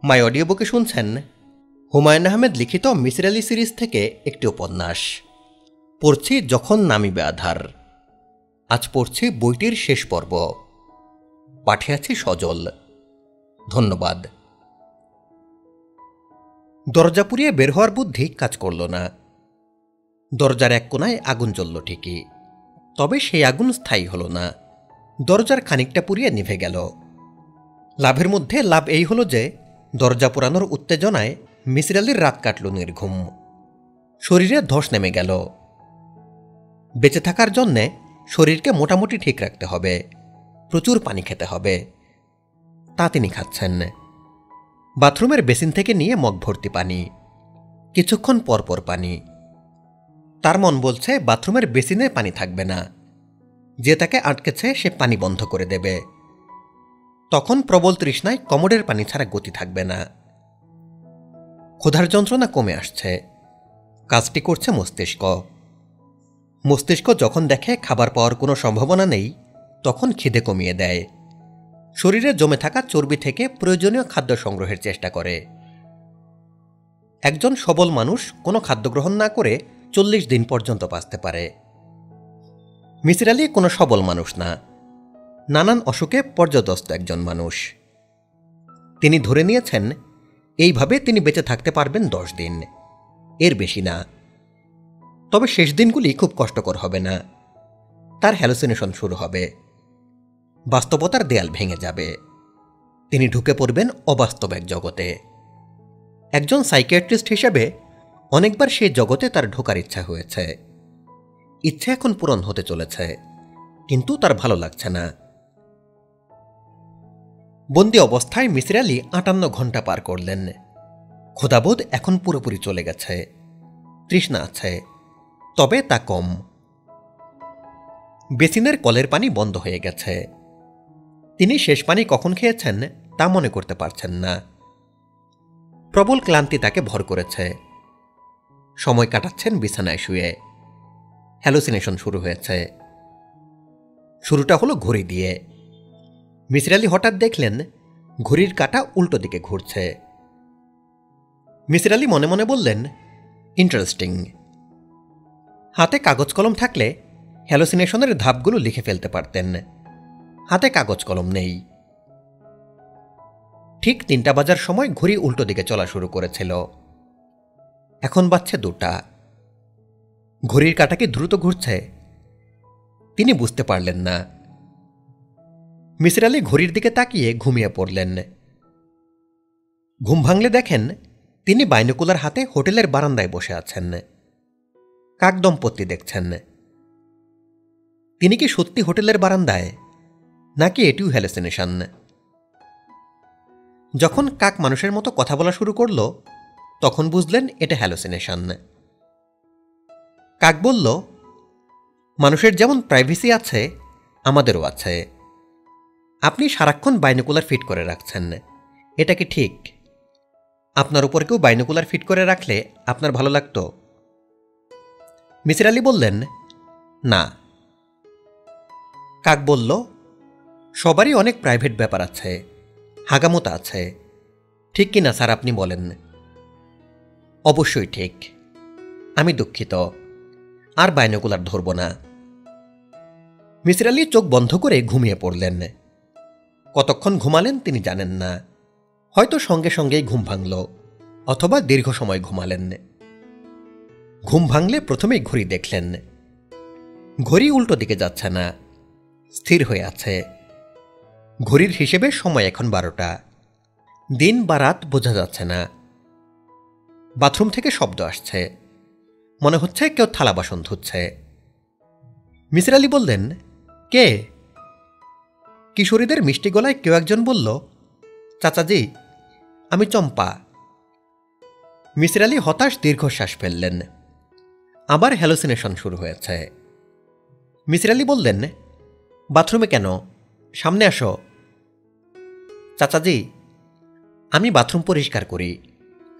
মাই audio বুকে শুনছেন হুমায়ুন আহমেদ লিখিত মিসির আলি সিরিজ থেকে একটি উপন্যাস। পড়ছি যখন নামিবে আধার। আজ পড়ছি বইটির শেষ পর্ব। পাঠে আছি সজল। ধন্যবাদ। দরজা পুড়িয়ে বের হওয়ার বুদ্ধি কাজ করল না। দরজার এক কোনায় আগুন জ্বলল ঠিকই, তবে সেই আগুন স্থায়ী হল না। দরজার খানিকটা পুড়িয়ে নিভে গেল। লাভের মধ্যে লাভ এই হল যে দরজা পোড়ানোর উত্তেজনায় মিসির আলির রাত কাটল নির্ঘুম। শরীরে ধস নেমে গেল। বেঁচে থাকার জন্যে শরীরকে মোটামুটি ঠিক রাখতে হবে, প্রচুর পানি খেতে হবে। তা তিনি খাচ্ছেন। বাথরুমের বেসিন থেকে নিয়ে মগ ভর্তি পানি, কিছুক্ষণ পরপর পানি। তার মন বলছে বাথরুমের বেসিনে পানি থাকবে না, যে তাকে আটকেছে সে পানি বন্ধ করে দেবে। তখন প্রবল তৃষ্ণায় কমোডের পানি ছাড়া গতি থাকবে না। ক্ষুধার যন্ত্রণা কমে আসছে। কাজটি করছে মস্তিষ্ক। মস্তিষ্ক যখন দেখে খাবার পাওয়ার কোনো সম্ভাবনা নেই, তখন খিদে কমিয়ে দেয়। শরীরে জমে থাকা চর্বি থেকে প্রয়োজনীয় খাদ্য সংগ্রহের চেষ্টা করে। একজন সবল মানুষ কোনো খাদ্য গ্রহণ না করে 40 দিন পর্যন্ত বাঁচতে পারে। মিসির আলি কোনো সবল মানুষ না, নানান অসুখে পর্যদস্ত একজন মানুষ। তিনি ধরে নিয়েছেন এইভাবে তিনি বেঁচে থাকতে পারবেন 10 দিন, এর বেশি না। তবে শেষ দিনগুলি খুব কষ্টকর হবে না। তার হ্যালুসিনেশন শুরু হবে। বাস্তবতার দেয়াল ভেঙে যাবে। তিনি ঢুকে পড়বেন অবাস্তব এক জগতে। একজন সাইকিয়াট্রিস্ট হিসেবে অনেকবার সেই জগতে তার ঢোকার ইচ্ছা হয়েছে। ইচ্ছে এখন পূরণ হতে চলেছে, কিন্তু তার ভালো লাগছে না। বন্দি অবস্থায় মিসির আলি 58 ঘন্টা পার করলেন। ক্ষুধাবোধ এখন পুরোপুরি চলে গেছে। তৃষ্ণা আছে, তবে তা কম। বেসিনের কলের পানি বন্ধ হয়ে গেছে। তিনি শেষ পানি কখন খেয়েছেন তা মনে করতে পারছেন না। প্রবল ক্লান্তি তাকে ভর করেছে। সময় কাটাচ্ছেন বিছানায় শুয়ে। হ্যালুসিনেশন শুরু হয়েছে। শুরুটা হলো ঘড়ি দিয়ে। মিসির আলি হঠাৎ দেখলেন ঘড়ির কাঁটা উল্টো দিকে ঘুরছে। মিসির আলি মনে মনে বললেন, ইন্টারেস্টিং। হাতে কাগজ কলম থাকলে হ্যালুসিনেশনের ধাপগুলো লিখে ফেলতে পারতেন। হাতে কাগজ কলম নেই। ঠিক 3টা বাজার সময় ঘড়ি উল্টো দিকে চলা শুরু করেছিল। এখন বাজছে 2টা। ঘড়ির কাঁটা কি দ্রুত ঘুরছে? তিনি বুঝতে পারলেন না। মিসির আলি ঘড়ির দিকে তাকিয়ে ঘুমিয়ে পড়লেন। ঘুম ভাঙলে দেখেন তিনি বাইনোকুলার হাতে হোটেলের বারান্দায় বসে আছেন। কাক দম্পতি দেখছেন। তিনি কি সত্যি হোটেলের বারান্দায়, নাকি এটিও হ্যালুসিনেশন? যখন কাক মানুষের মতো কথা বলা শুরু করল, তখন বুঝলেন এটা হ্যালুসিনেশন। কাক বলল, মানুষের যেমন প্রাইভেসি আছে, আমাদেরও আছে। আপনি সারাক্ষণ বাইনোকুলার ফিট করে রাখছেন, এটা কি ঠিক? আপনার উপর কেউ বাইনোকুলার ফিট করে রাখলে আপনার ভালো লাগতো? মিসির আলি বললেন, না। কাক বলল, সবারই অনেক প্রাইভেট ব্যাপার আছে, হাগামতা আছে। ঠিক কিনা স্যার, আপনি বলেন? অবশ্যই ঠিক। আমি দুঃখিত, আর বাইনোকুলার ধরব না। মিসির আলি চোখ বন্ধ করে ঘুমিয়ে পড়লেন। কতক্ষণ ঘুমালেন তিনি জানেন না। হয়তো সঙ্গে সঙ্গেই ঘুম ভাঙল, অথবা দীর্ঘ সময় ঘুমালেন। ঘুম ভাঙলে প্রথমেই ঘড়ি দেখলেন। ঘড়ি উল্টো দিকে যাচ্ছে না, স্থির হয়ে আছে। ঘড়ির হিসেবে সময় এখন 12টা। দিন বা রাত বোঝা যাচ্ছে না। বাথরুম থেকে শব্দ আসছে। মনে হচ্ছে কেউ থালা বাসন ধুচ্ছে। মিসির আলি বললেন, কে? কিশোরীদের মিষ্টি গলায় কেউ একজন বলল, চাচাজি, আমি চম্পা। মিসির আলি হতাশ দীর্ঘশ্বাস ফেললেন। আবার হ্যালুসিনেশন শুরু হয়েছে। মিসির আলি বললেন, বাথরুমে কেন? সামনে আসো। চাচাজি, আমি বাথরুম পরিষ্কার করি।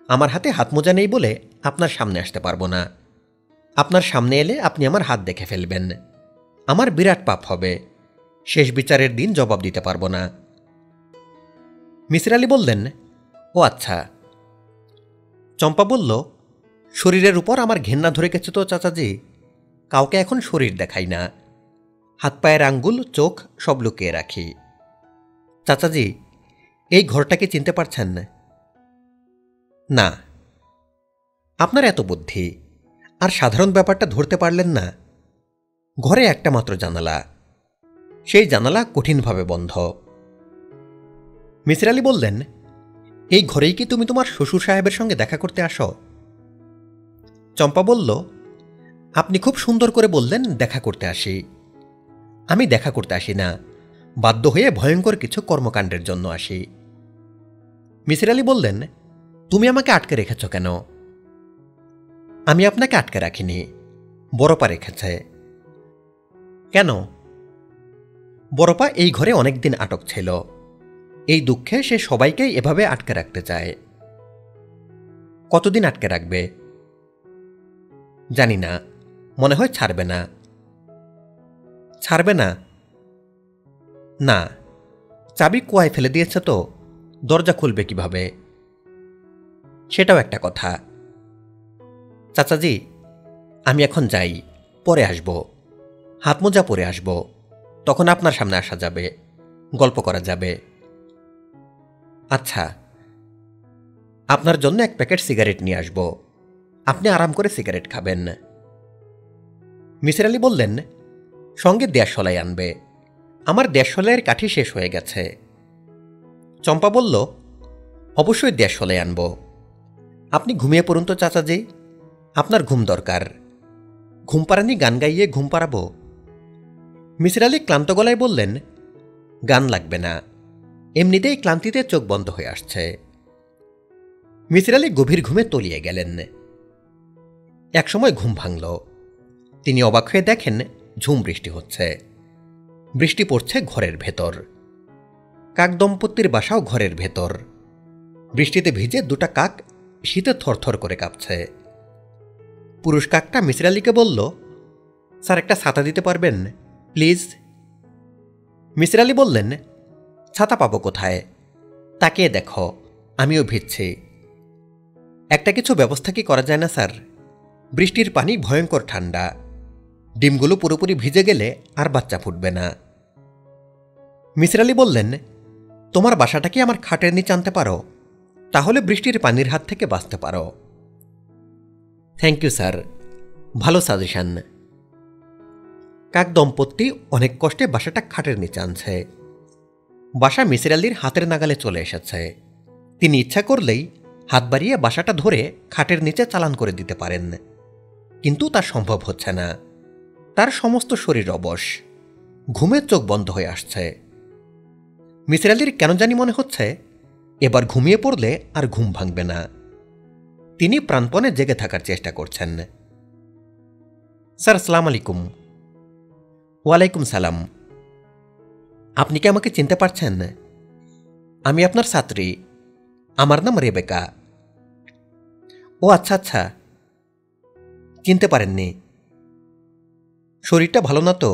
আমার হাতে হাত মোজা নেই বলে আপনার সামনে আসতে পারবো না। আপনার সামনে এলে আপনি আমার হাত দেখে ফেলবেন। আমার বিরাট পাপ হবে। শেষ বিচারের দিন জবাব দিতে পারবো না। মিসির আলি বললেন, ও আচ্ছা। চম্পা বলল, শরীরের উপর আমার ঘেন্না ধরে গেছে তো চাচাজি, কাউকে এখন শরীর দেখাই না, হাত পায়ের আঙ্গুল চোখ সব লুকিয়ে রাখি। চাচাজি, এই ঘরটাকে চিনতে পারছেন? না। আপনার এত বুদ্ধি, আর সাধারণ ব্যাপারটা ধরতে পারলেন না? ঘরে একটা মাত্র জানালা, সেই জানালা কঠিনভাবে বন্ধ। মিসির আলি বললেন, এই ঘরেই কি তুমি তোমার শ্বশুর সাহেবের সঙ্গে দেখা করতে আসো? চম্পা বলল, আপনি খুব সুন্দর করে বললেন দেখা করতে আসি। আমি দেখা করতে আসি না, বাধ্য হয়ে ভয়ঙ্কর কিছু কর্মকাণ্ডের জন্য আসি। মিসির আলি বললেন, তুমি আমাকে আটকে রেখেছ কেন? আমি আপনাকে আটকে রাখিনি, বড়পা রেখেছে। কেন? বড়পা এই ঘরে অনেকদিন আটক ছিল, এই দুঃখে সে সবাইকেই এভাবে আটকে রাখতে চায়। কতদিন আটকে রাখবে? জানি না, মনে হয় ছাড়বে না। ছাড়বে না? না, চাবি কুয়ায় ফেলে দিয়েছে তো, দরজা খুলবে কিভাবে? সেটাও একটা কথা। চাচাজি, আমি এখন যাই, পরে আসব, হাত মোজা পরে আসব, তখন আপনার সামনে আসা যাবে, গল্প করা যাবে। আচ্ছা, আপনার জন্য এক প্যাকেট সিগারেট নিয়ে আসব, আপনি আরাম করে সিগারেট খাবেন। মিসির আলি বললেন, সঙ্গে দেশলাই আনবে, আমার দেশলাইয়ের কাঠি শেষ হয়ে গেছে। চম্পা বলল, অবশ্যই দেশলাই আনব। আপনি ঘুমিয়ে পড়ুন তো চাচাজি, আপনার ঘুম দরকার। ঘুম পাড়ানি গান গাইয়ে ঘুম পাড়াবো? মিসির আলি ক্লান্ত গলায় বললেন, গান লাগবে না, এমনিতেই ক্লান্তিতে চোখ বন্ধ হয়ে আসছে। মিসির আলি গভীর ঘুমে তলিয়ে গেলেন। একসময় ঘুম ভাঙল। তিনি অবাক হয়ে দেখেন ঝুম বৃষ্টি হচ্ছে। বৃষ্টি পড়ছে ঘরের ভেতর। কাক দম্পতির বাসাও ঘরের ভেতর। বৃষ্টিতে ভিজে দুটা কাক শীতে থরথর করে কাঁপছে। পুরুষ কাকটা মিসির আলিকে বলল, স্যার একটা ছাতা দিতে পারবেন প্লিজ? মিসির আলি বললেন, ছাতা পাবো কোথায়? তাকিয়ে দেখো, আমিও ভিজছি। একটা কিছু ব্যবস্থা কি করা যায় না স্যার? বৃষ্টির পানি ভয়ঙ্কর ঠান্ডা, ডিমগুলো পুরোপুরি ভিজে গেলে আর বাচ্চা ফুটবে না। মিসির আলি বললেন, তোমার বাসাটা কি আমার খাটের নিচে আনতে পারো? তাহলে বৃষ্টির পানির হাত থেকে বাঁচতে পারো। থ্যাংক ইউ স্যার, ভালো সাজেশন। কাক দম্পতি অনেক কষ্টে বাসাটা খাটের নিচে আনছে। বাসা মিসির আলির হাতের নাগালে চলে এসেছে। তিনি ইচ্ছা করলেই হাত বাড়িয়ে বাসাটা ধরে খাটের নিচে চালান করে দিতে পারেন, কিন্তু তা সম্ভব হচ্ছে না। তার সমস্ত শরীর অবশ, ঘুমের চোখ বন্ধ হয়ে আসছে। মিসির আলির কেন জানি মনে হচ্ছে এবার ঘুমিয়ে পড়লে আর ঘুম ভাঙবে না। তিনি প্রাণপণে জেগে থাকার চেষ্টা করছেন। স্যার, আসসালামু আলাইকুম। ওয়ালাইকুম সালাম। আপনি কি আমাকে চিনতে পারছেন? আমি আপনার ছাত্রী, আমার নাম রেবেকা। ও আচ্ছা আচ্ছা, চিনতে পারেননি। শরীরটা ভালো না তো,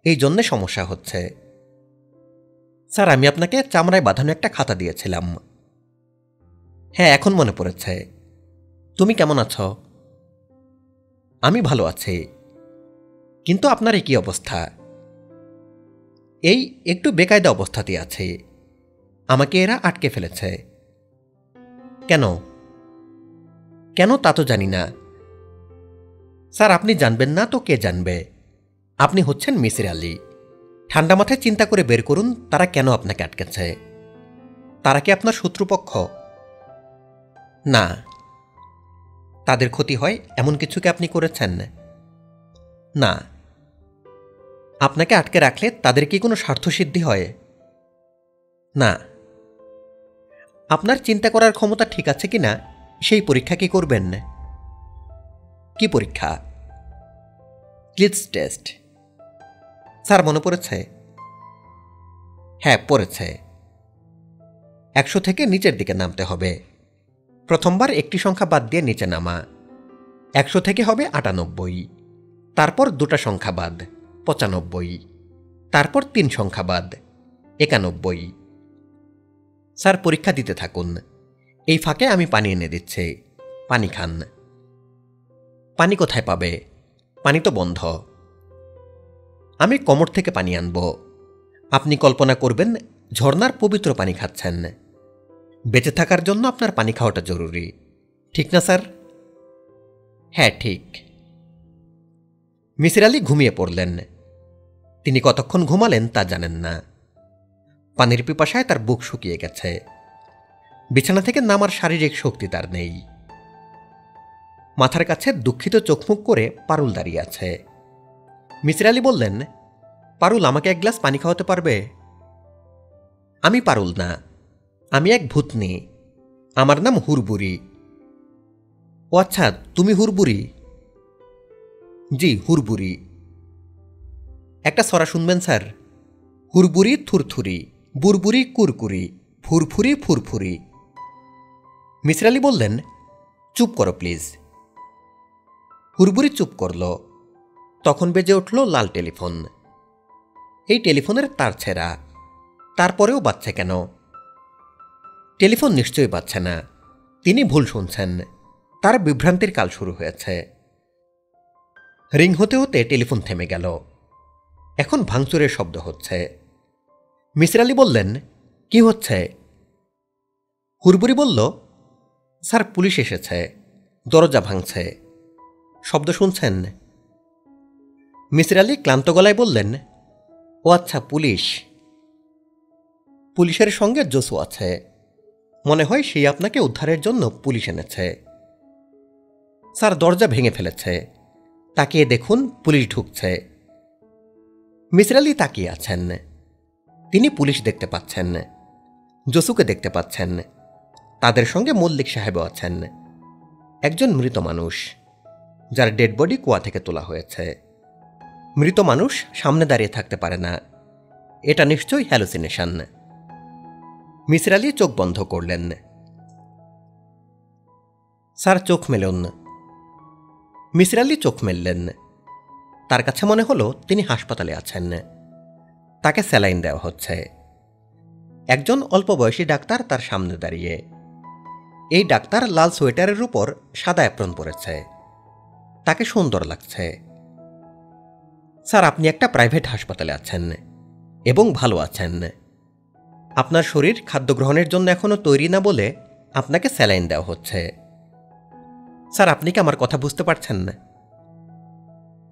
এই জন্যে সমস্যা হচ্ছে। স্যার, আমি আপনাকে চামড়ায় বাঁধানো একটা খাতা দিয়েছিলাম। হ্যাঁ, এখন মনে পড়েছে। তুমি কেমন আছো? আমি ভালো আছি, কিন্তু আপনার এই কি অবস্থা? এই একটু বেকায়দা অবস্থাতেই আছে। আমাকে এরা আটকে ফেলেছে। কেন? কেন তা তো জানি না। স্যার, আপনি জানবেন না তো কে জানবে? আপনি হচ্ছেন মিসির আলি। ঠান্ডা মাথায় চিন্তা করে বের করুন তারা কেন আপনাকে আটকেছে। তারা কি আপনার শত্রুপক্ষ? না। তাদের ক্ষতি হয় এমন কিছুকে আপনি করেছেন? না। আপনাকে আটকে রাখলে তাদের কি কোনো স্বার্থসিদ্ধি হয়? না। আপনার চিন্তা করার ক্ষমতা ঠিক আছে কিনা সেই পরীক্ষা কি করবেন? কি পরীক্ষা? ক্লিটস টেস্ট। স্যার, মনে পড়েছে? হ্যাঁ, পড়েছে। 100 থেকে নিচের দিকে নামতে হবে। প্রথমবার একটি সংখ্যা বাদ দিয়ে নিচে নামা। 100 থেকে হবে 98, তারপর দুটা সংখ্যা বাদ 95, তারপর 3 সংখ্যা বাদ 91। স্যার, পরীক্ষা দিতে থাকুন, এই ফাঁকে আমি পানি এনে দিচ্ছি, পানি খান। পানি কোথায় পাবে? পানি তো বন্ধ। আমি কোমর থেকে পানি আনব। আপনি কল্পনা করবেন ঝর্ণার পবিত্র পানি খাচ্ছেন। বেঁচে থাকার জন্য আপনার পানি খাওয়াটা জরুরি, ঠিক না স্যার? হ্যাঁ, ঠিক। মিসির আলি ঘুমিয়ে পড়লেন। তিনি কতক্ষণ ঘুমালেন তা জানেন না। পানির পিপাসায় তার বুক শুকিয়ে গেছে। বিছানা থেকে নামার শারীরিক শক্তি তার নেই। মাথার কাছে দুঃখিত চোখমুখ করে পারুল দাঁড়িয়ে আছে। মিসির আলি বললেন, পারুল, আমাকে এক গ্লাস পানি খাওয়াতে পারবে? আমি পারুল না, আমি এক ভূতনি। আমার নাম হুরবুরি। ও আচ্ছা, তুমি হুরবুরি? জি, হুরবুরি। একটা ছড়া শুনবেন স্যার? হুরবুরি থুরথুরি, বুরবুরি কুরকুরি, ফুরফুরি ফুরফুরি। মিসির আলি বললেন, চুপ করো প্লিজ। হুরবুরি চুপ করল। তখন বেজে উঠল লাল টেলিফোন। এই টেলিফোনের তার ছেঁড়া, তারপরেও বাজছে কেন? টেলিফোন নিশ্চয়ই বাজছে না। তিনি ভুল শুনছেন। তার বিভ্রান্তির কাল শুরু হয়েছে। রিং হতে হতে টেলিফোন থেমে গেল। এখন ভাঙচুরের শব্দ হচ্ছে। মিসির আলি বললেন, কি হচ্ছে? হুরবুরি বলল, স্যার, পুলিশ এসেছে, দরজা ভাঙছে। শব্দ শুনছেন? মিসির আলি ক্লান্ত গলায় বললেন, ও আচ্ছা, পুলিশ। পুলিশের সঙ্গে জসু আছে। মনে হয় সেই আপনাকে উদ্ধারের জন্য পুলিশ এনেছে। স্যার, দরজা ভেঙে ফেলেছে। তাকিয়ে দেখুন, পুলিশ ঢুকছে। মিসির আলি তাকিয়ে আছেন। তিনি পুলিশ দেখতে পাচ্ছেন, জসুকে দেখতে পাচ্ছেন। তাদের সঙ্গে মল্লিক সাহেবও আছেন, একজন মৃত মানুষ যার ডেড বডি কুয়া থেকে তোলা হয়েছে। মৃত মানুষ সামনে দাঁড়িয়ে থাকতে পারে না, এটা নিশ্চয়ই হ্যালুসিনেশন। মিসির আলি চোখ বন্ধ করলেন। স্যার, চোখ মেলুন। মিসির আলি চোখ মেললেন। তার কাছে মনে হলো তিনি হাসপাতালে আছেন। তাকে স্যালাইন দেওয়া হচ্ছে। একজন অল্প বয়সী ডাক্তার তার সামনে দাঁড়িয়ে। এই ডাক্তার লাল সোয়েটারের উপর সাদা অ্যাপ্রন পরেছে। তাকে সুন্দর লাগছে। স্যার, আপনি একটা প্রাইভেট হাসপাতালে আছেন এবং ভালো আছেন। আপনার শরীর খাদ্য গ্রহণের জন্য এখনো তৈরি না বলে আপনাকে স্যালাইন দেওয়া হচ্ছে। স্যার, আপনি কি আমার কথা বুঝতে পারছেন না?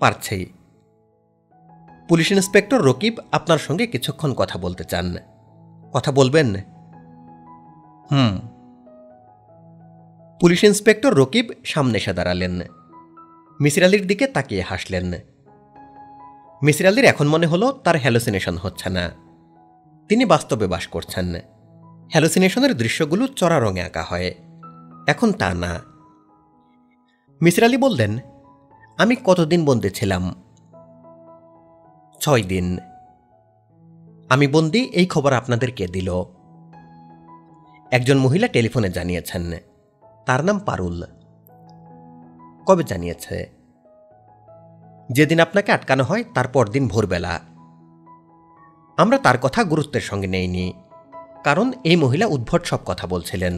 পারছি। পুলিশ ইন্সপেক্টর রকিব আপনার সঙ্গে কিছুক্ষণ কথা বলতে চান। কথা বলবেন? পুলিশ ইন্সপেক্টর রকিব সামনে এসে দাঁড়ালেন। মিসির আলির দিকে তাকিয়ে হাসলেন। মিসির আলির এখন মনে হলো তার হ্যালুসিনেশন হচ্ছে না, তিনি বাস্তবে বাস করছেন। হ্যালুসিনেশনের দৃশ্যগুলো চড়া রঙে আঁকা হয়, এখন তা না। মিসির আলি বললেন, আমি কতদিন বন্দী ছিলাম? 6 দিন। আমি বন্দী এই খবর আপনাদের কে দিল? একজন মহিলা টেলিফোনে জানিয়েছেন। তার নাম পারুল। কবে জানিয়েছে? যেদিন আপনাকে আটকানো হয় তার পরদিন ভোরবেলা। আমরা তার কথা গুরুত্বের সঙ্গে নেইনি, কারণ এই মহিলা উদ্ভট সব কথা বলছিলেন।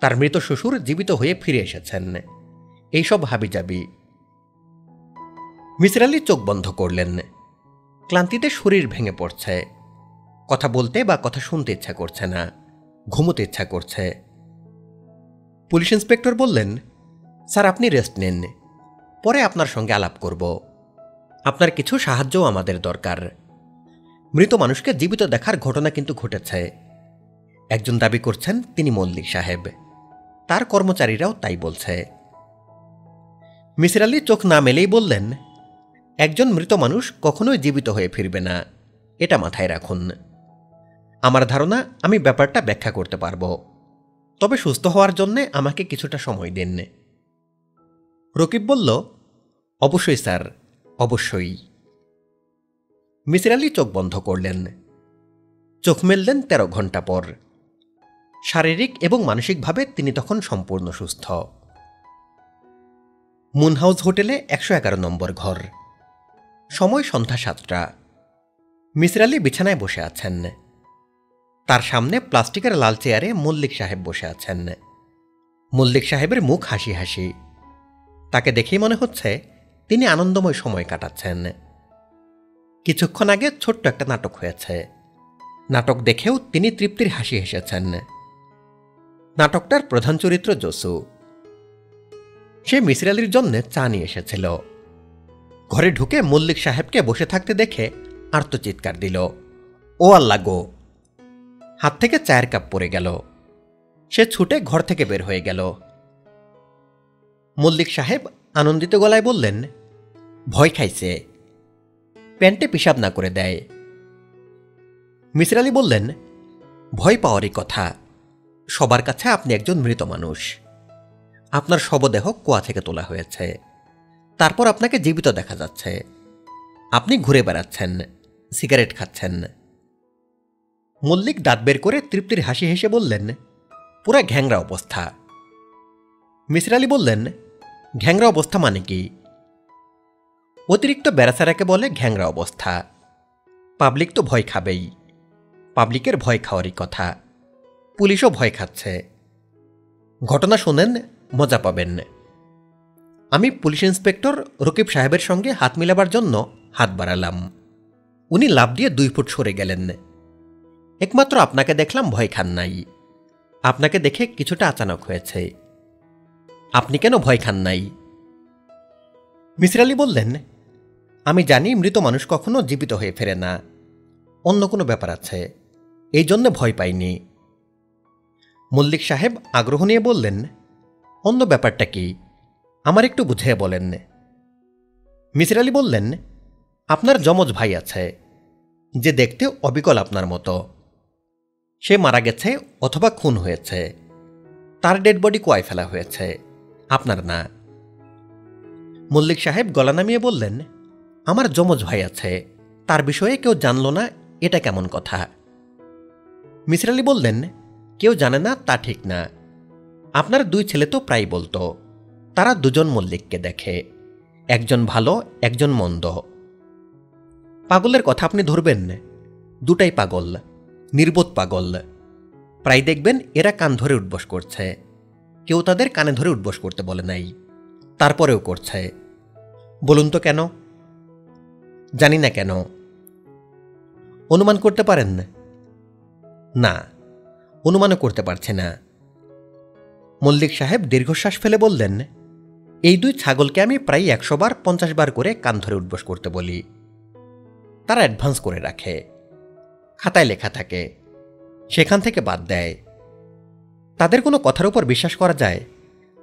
তার মৃত শ্বশুর জীবিত হয়ে ফিরে এসেছেন, এইসব হাবিজাবি। মিসির আলি চোখ বন্ধ করলেন। ক্লান্তিতে শরীর ভেঙে পড়ছে। কথা বলতে বা কথা শুনতে ইচ্ছা করছে না, ঘুমোতে ইচ্ছা করছে। পুলিশ ইন্সপেক্টর বললেন, স্যার, আপনি রেস্ট নিন, পরে আপনার সঙ্গে আলাপ করব। আপনার কিছু সাহায্যও আমাদের দরকার। মৃত মানুষকে জীবিত দেখার ঘটনা কিন্তু ঘটেছে। একজন দাবি করছেন তিনি মল্লিক সাহেব, তার কর্মচারীরাও তাই বলছে। মিসির আলি চোখ না মেলেই বললেন, একজন মৃত মানুষ কখনোই জীবিত হয়ে ফিরবে না, এটা মাথায় রাখুন। আমার ধারণা আমি ব্যাপারটা ব্যাখ্যা করতে পারব, তবে সুস্থ হওয়ার জন্যে আমাকে কিছুটা সময় দিন। রকিব বলল, অবশ্যই স্যার, অবশ্যই। মিসির আলি চোখ বন্ধ করলেন। চোখ মেললেন 13 ঘন্টা পর। শারীরিক এবং মানসিকভাবে তিনি তখন সম্পূর্ণ সুস্থ। মুন হাউস হোটেলে 111 নম্বর ঘর। সময় সন্ধ্যা 7টা। মিসির আলি বিছানায় বসে আছেন। তার সামনে প্লাস্টিকের লাল চেয়ারে মল্লিক সাহেব বসে আছেন। মল্লিক সাহেবের মুখ হাসি হাসি। তাকে দেখেই মনে হচ্ছে তিনি আনন্দময় সময় কাটাচ্ছেন। কিছুক্ষণ আগে ছোট্ট একটা নাটক হয়েছে। নাটক দেখেও তিনি তৃপ্তির হাসি হেসেছেন। নাটকটার প্রধান চরিত্র জসু। সে মিসির আলির জন্য চা নিয়ে এসেছিল। ঘরে ঢুকে মল্লিক সাহেবকে বসে থাকতে দেখে আর্তচিৎকার দিল, ও আল্লাহ গো! হাত থেকে চায়ের কাপ পড়ে গেল। সে ছুটে ঘর থেকে বের হয়ে গেল। মল্লিক সাহেব আনন্দিত গলায় বললেন, ভয় খাইছে, প্যান্টে পিশাব না করে দেয়। মিসির আলি বললেন, ভয় পাওয়ারই কথা। সবার কাছে আপনি একজন মৃত মানুষ। আপনার শবদেহ কুয়া থেকে তোলা হয়েছে, তারপর আপনাকে জীবিত দেখা যাচ্ছে। আপনি ঘুরে বেড়াচ্ছেন, সিগারেট খাচ্ছেন। মল্লিক দাঁত বের করে তৃপ্তির হাসি হেসে বললেন, পুরা ঘ্যাংরা অবস্থা। মিসির আলি বললেন, ঘ্যাংরা অবস্থা মানে কি? অতিরিক্ত বেড়াচারাকে বলে ঘ্যাংরা অবস্থা। পাবলিক তো ভয় খাবেই। পাবলিকের ভয় খাওয়ারই কথা। পুলিশও ভয় খাচ্ছে। ঘটনা শোনেন, মজা পাবেন। আমি পুলিশ ইন্সপেক্টর রকিব সাহেবের সঙ্গে হাত মিলাবার জন্য হাত বাড়ালাম। উনি লাফ দিয়ে 2 ফুট সরে গেলেন। একমাত্র আপনাকে দেখলাম, ভয় খান নাই। আপনাকে দেখে কিছুটা আচানক হয়েছে। আপনি কেন ভয় খান নাই? মিসির আলি বললেন, আমি জানি মৃত মানুষ কখনো জীবিত হয়ে ফেরে না। অন্য কোনো ব্যাপার আছে, এই জন্য ভয় পাইনি। মল্লিক সাহেব আগ্রহ নিয়ে বললেন, অন্য ব্যাপারটা কি? আমার একটু বুঝিয়ে বলেন। মিসির আলি বললেন, আপনার যমজ ভাই আছে, যে দেখতে অবিকল আপনার মতো। সে মারা গেছে অথবা খুন হয়েছে। তার ডেড বডি কুয়ায় ফেলা হয়েছে, আপনার না। মল্লিক সাহেব গলা নামিয়ে বললেন, আমার যমজ ভাই আছে, তার বিষয়ে কেউ জানল না, এটা কেমন কথা? মিসির আলি বললেন, কেউ জানে না তা ঠিক না। আপনার 2 ছেলে তো প্রায় বলতো, তারা দুজন মল্লিককে দেখে, একজন ভালো, একজন মন্দ। পাগলের কথা আপনি ধরবেন, দুটাই পাগল, নির্বোধ পাগল। প্রায় দেখবেন এরা কান ধরে উঠবস করছে। কেউ তাদের কানে ধরে উঠবস করতে বলে নাই, তারপরেও করছে। বলুন তো কেন? জানি না কেন। অনুমান করতে পারেন? না, অনুমানও করতে পারছে না। মল্লিক সাহেব দীর্ঘশ্বাস ফেলে বললেন, এই 2 ছাগলকে আমি প্রায় 100 বার 50 বার করে কান ধরে উঠবস করতে বলি। তারা অ্যাডভান্স করে রাখে, খাতায় লেখা থাকে, সেখান থেকে বাদ দেয়। তাদের কোনো কথার উপর বিশ্বাস করা যায়?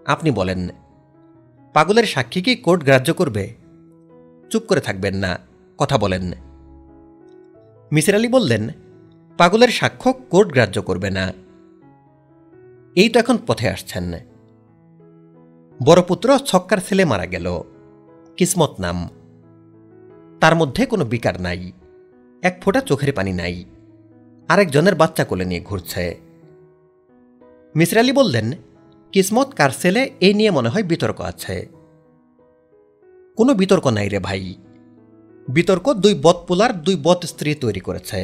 আপনি বলেন। পাগলের সাক্ষী কি কোর্ট গ্রাহ্য করবে? চুপ করে থাকবেন না, কথা বলেন। মিসির আলি বললেন, পাগলের সাক্ষ্য কোর্ট গ্রাহ্য করবে না। এই তো এখন পথে আসছেন। বড় পুত্র ছক্কার ছেলে মারা গেল, কিসমত নাম। তার মধ্যে কোনো বিকার নাই, 1 ফোঁটা চোখের পানি নাই। আরেকজনের বাচ্চা কোলে নিয়ে ঘুরছে। মিসির আলি বললেন, কিসমত কার ছেলে এই নিয়ে মনে হয় বিতর্ক আছে। কোনো বিতর্ক নাই রে ভাই। বিতর্ক 2 বদপুলার 2 বদ স্ত্রী তৈরি করেছে,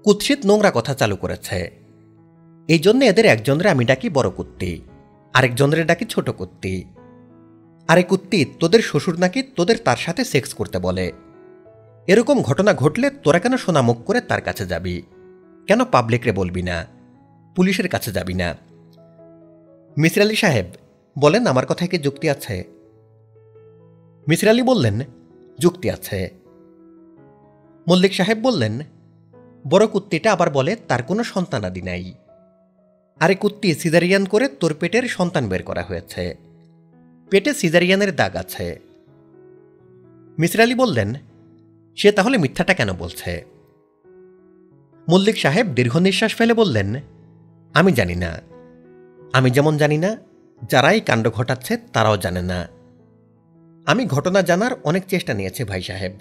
কুৎসিত নোংরা কথা চালু করেছে। এই জন্য এদের একজনের আমি ডাকি বড় কুত্তি, আরেকজনের ডাকি ছোট কুত্তি। আরে কুত্তি, তোদের শ্বশুর নাকি তোদের তার সাথে সেক্স করতে বলে। এরকম ঘটনা ঘটলে তোরা কেন সোনা মুখ করে তার কাছে যাবি? কেন পাবলিকরে বলবি না? পুলিশের কাছে যাবি না? মিসির আলি সাহেব বলেন, আমার কথায় কি যুক্তি আছে? মিসির আলি বললেন, যুক্তি আছে। মল্লিক সাহেব বললেন, বড় কুত্তিটা আবার বলে তার কোনো সন্তানাদি নাই। আরে কুত্তি, সিজারিয়ান করে তোর পেটের সন্তান বের করা হয়েছে, পেটে সিজারিয়ানের দাগ আছে। মিসির আলি বললেন, সে তাহলে মিথ্যাটা কেন বলছে? মল্লিক সাহেব দীর্ঘ নিঃশ্বাস ফেলে বললেন, আমি জানি না। আমি যেমন জানি না, যারা এই কাণ্ড ঘটাচ্ছে তারাও জানে না। আমি ঘটনা জানার অনেক চেষ্টা নিয়েছি ভাই সাহেব।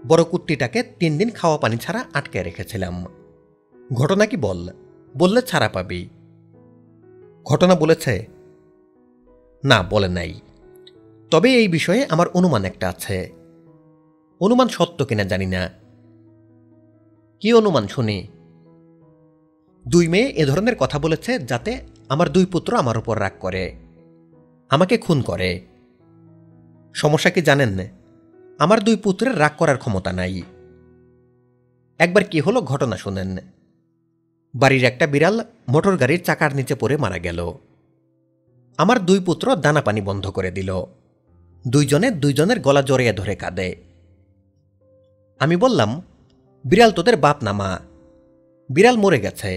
বড় কুত্তিটাকে 3 দিন খাওয়া পানি ছাড়া আটকে রেখেছিলাম। ঘটনা কি বল, বললে ছাড়া পাবি। ঘটনা বলেছে? না, বলে নাই। তবে এই বিষয়ে আমার অনুমান একটা আছে। অনুমান সত্য কিনা জানি না। কি অনুমান শুনি? দুই মেয়ে এ ধরনের কথা বলেছে যাতে আমার দুই পুত্র আমার উপর রাগ করে, আমাকে খুন করে। সমস্যা কি জানেন না, আমার দুই পুত্রের রাগ করার ক্ষমতা নাই। একবার কি হলো ঘটনা শুনেন। বাড়ির একটা বিড়াল মোটর গাড়ির চাকার নিচে পড়ে মারা গেল। আমার দুই পুত্র দানা পানি বন্ধ করে দিল। দুইজনে দুইজনের গলা জড়িয়ে ধরে কাঁদে। আমি বললাম, বিড়াল তোদের বাপ না মা? বিড়াল মরে গেছে,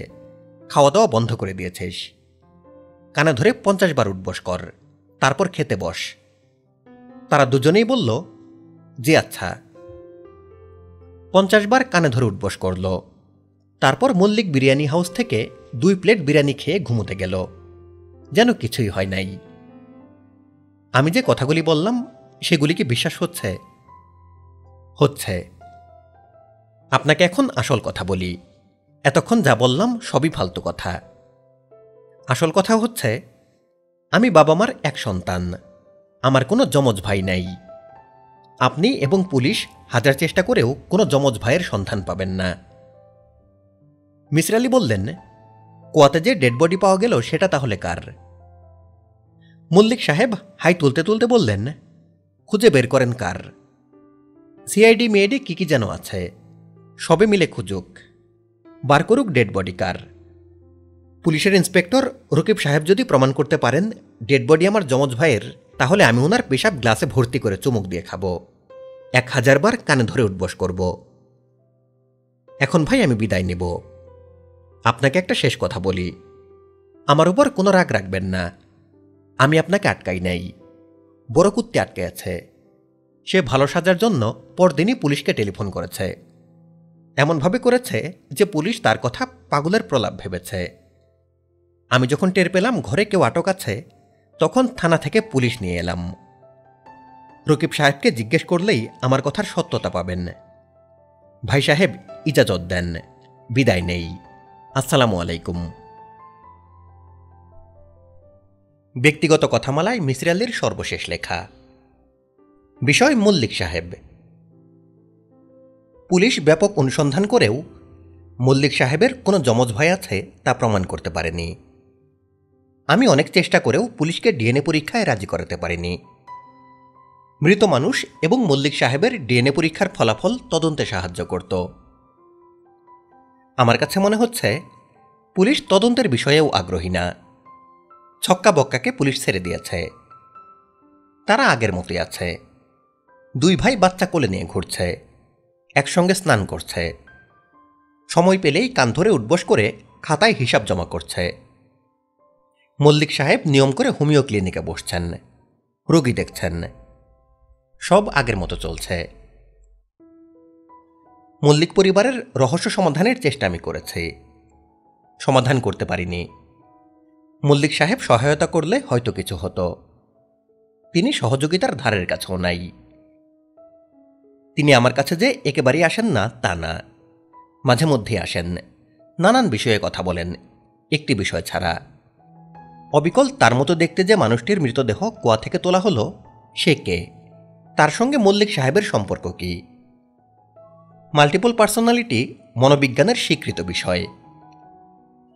খাওয়া দাওয়া বন্ধ করে দিয়েছিস। কানে ধরে 50 বার উঠবস কর, তারপর খেতে বস। তারা দুজনেই বলল, জি আচ্ছা। 50 বার কানে ধরে উঠবস করল। তারপর মল্লিক বিরিয়ানি হাউস থেকে 2 প্লেট বিরিয়ানি খেয়ে ঘুমোতে গেল, যেন কিছুই হয় নাই। আমি যে কথাগুলি বললাম সেগুলি কি বিশ্বাস হচ্ছে? হচ্ছে। আপনাকে এখন আসল কথা বলি। এতক্ষণ যা বললাম সবই ফালতু কথা। আসল কথা হচ্ছে, আমি বাবা মার এক সন্তান, আমার কোনো যমজ ভাই নাই। আপনি এবং পুলিশ হাজার চেষ্টা করেও কোনো যমজ ভাইয়ের সন্ধান পাবেন না। মিসির আলী বললেন, কুয়াতে যে ডেড বডি পাওয়া গেল সেটা তাহলে কার? মল্লিক সাহেব হাই তুলতে তুলতে বললেন, খুঁজে বের করেন কার। সিআইডি মেয়েডি কি যেন আছে, সবে মিলে খুঁজুক, বার করুক ডেড বডি কার। পুলিশের ইন্সপেক্টর রকিব সাহেব যদি প্রমাণ করতে পারেন ডেড বডি আমার যমজ ভাইয়ের, তাহলে আমি ওনার পেশাব গ্লাসে ভর্তি করে চুমুক দিয়ে খাবো, 1000 বার কানে ধরে উঠবস করব। এখন ভাই আমি বিদায় নেব। আপনাকে একটা শেষ কথা বলি, আমার উপর কোনো রাগ রাখবেন না। আমি আপনাকে আটকাই নাই, বড় কুত্তে আটকে আছে। সে ভালো সাজার জন্য পরদিনই পুলিশকে টেলিফোন করেছে। এমনভাবে করেছে যে পুলিশ তার কথা পাগলের প্রলাপ ভেবেছে। আমি যখন টের পেলাম ঘরে কেউ আটক আছে, তখন থানা থেকে পুলিশ নিয়ে এলাম। রকিব সাহেবকে জিজ্ঞেস করলেই আমার কথার সত্যতা পাবেন। ভাই সাহেব ইজাজত দেন, বিদায় নেই। আসসালামু আলাইকুম। ব্যক্তিগত কথামালায় মিসির আলীর সর্বশেষ লেখা। বিষয় মল্লিক সাহেব। পুলিশ ব্যাপক অনুসন্ধান করেও মল্লিক সাহেবের কোনো যমজ ভাই আছে তা প্রমাণ করতে পারেনি। আমি অনেক চেষ্টা করেও পুলিশকে ডিএনএ পরীক্ষায় রাজি করাতে পারিনি। মৃত মানুষ এবং মল্লিক সাহেবের ডিএনএ পরীক্ষার ফলাফল তদন্তে সাহায্য করত। আমার কাছে মনে হচ্ছে পুলিশ তদন্তের বিষয়েও আগ্রহী না। ছক্কা বক্কাকে পুলিশ ছেড়ে দিয়েছে। তারা আগের মতোই আছে। 2 ভাই বাচ্চা কোলে নিয়ে ঘুরছে, একসঙ্গে স্নান করছে, সময় পেলেই কান ধরে উঠবস করে খাতায় হিসাব জমা করছে। মল্লিক সাহেব নিয়ম করে হোমিও ক্লিনিকে বসছেন, রোগী দেখছেন। সব আগের মতো চলছে। মল্লিক পরিবারের রহস্য সমাধানের চেষ্টা আমি করেছি, সমাধান করতে পারিনি। মল্লিক সাহেব সহায়তা করলে হয়তো কিছু হতো। তিনি সহযোগিতার ধারের কাছেও নাই। তিনি আমার কাছে যে একেবারেই আসেন না তা না, মাঝে মধ্যে আসেন, নানান বিষয়ে কথা বলেন, একটি বিষয় ছাড়া। অবিকল তার মতো দেখতে যে মানুষটির মৃতদেহ কুয়া থেকে তোলা হলো, সে কে? তার সঙ্গে মল্লিক সাহেবের সম্পর্ক কি? মাল্টিপল পার্সোনালিটি মনোবিজ্ঞানের স্বীকৃত বিষয়।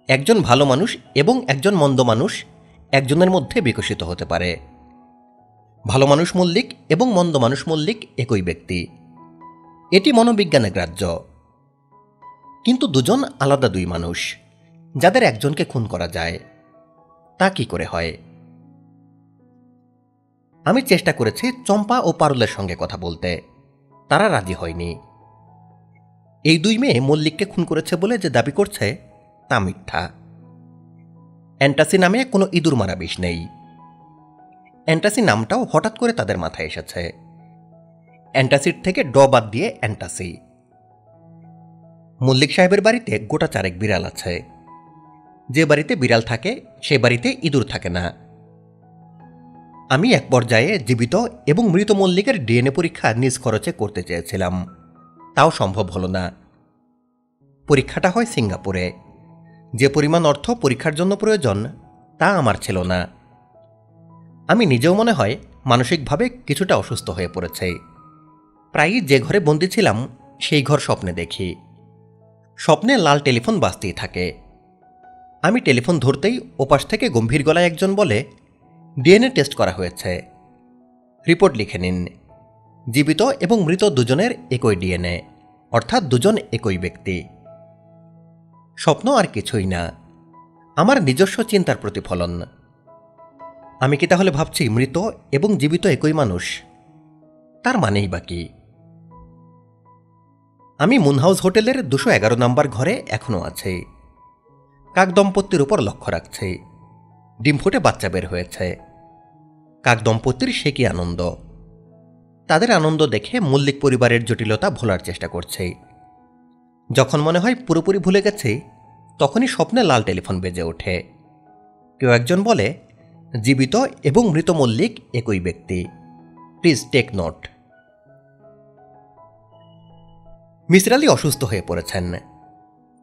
একজন ভালো মানুষ এবং একজন মন্দ মানুষ একজনের মধ্যে বিকশিত হতে পারে। ভালো মানুষ মল্লিক এবং মন্দ মানুষ মল্লিক একই ব্যক্তি, এটি মনোবিজ্ঞানে গ্রাহ্য। কিন্তু দুজন আলাদা 2 মানুষ, যাদের একজনকে খুন করা যায়, তা কি করে হয়? আমি চেষ্টা করেছি চম্পা ও পারুলের সঙ্গে কথা বলতে, তারা রাজি হয়নি। এই 2 মেয়ে মল্লিককে খুন করেছে বলে যে দাবি করছে তা মিথ্যা। অ্যান্টাসি নামে কোনো ইঁদুর মারা বিষ নেই। অ্যান্টাসি নামটাও হঠাৎ করে তাদের মাথায় এসেছে। অ্যান্টাসিড থেকে ড বাদ দিয়ে অ্যান্টাসি। মল্লিক সাহেবের বাড়িতে গোটা 4 বিড়াল আছে। যে বাড়িতে বিড়াল থাকে সে বাড়িতে ইঁদুর থাকে না। আমি এক পর্যায়ে জীবিত এবং মৃত মল্লিকের ডিএনএ পরীক্ষা নিজ খরচে করতে চেয়েছিলাম, তাও সম্ভব হল না। পরীক্ষাটা হয় সিঙ্গাপুরে। যে পরিমাণ অর্থ পরীক্ষার জন্য প্রয়োজন তা আমার ছিল না। আমি নিজেও মনে হয় মানসিকভাবে কিছুটা অসুস্থ হয়ে পড়েছে। প্রায়ই যে ঘরে বন্দি ছিলাম সেই ঘর স্বপ্নে দেখি। স্বপ্নে লাল টেলিফোন বাজতেই থাকে, আমি টেলিফোন ধরতেই ওপাশ থেকে গম্ভীর গলায় একজন বলে, ডিএনএ টেস্ট করা হয়েছে, রিপোর্ট লিখে নিন। জীবিত এবং মৃত দুজনের একই ডিএনএ, অর্থাৎ দুজন একই ব্যক্তি। স্বপ্ন আর কিছুই না, আমার নিজস্ব চিন্তার প্রতিফলন। আমি কি তাহলে ভাবছি মৃত এবং জীবিত একই মানুষ? তার মানেই বা কি? আমি মুনহাউস হোটেলের 211 নম্বর ঘরে এখনও আছি। কাক দম্পতির উপর লক্ষ্য রাখছি। ডিম ফুটে বাচ্চা বের হয়েছে। কাক দম্পতির সে কি আনন্দ! তাদের আনন্দ দেখে মল্লিক পরিবারের জটিলতা ভোলার চেষ্টা করছি। যখন মনে হয় পুরোপুরি ভুলে গেছি, তখনই স্বপ্নে লাল টেলিফোন বেজে ওঠে। কেউ একজন বলে, জীবিত এবং মৃত মল্লিক একই ব্যক্তি, please take note. Misir Ali অসুস্থ হয়ে পড়েছেন।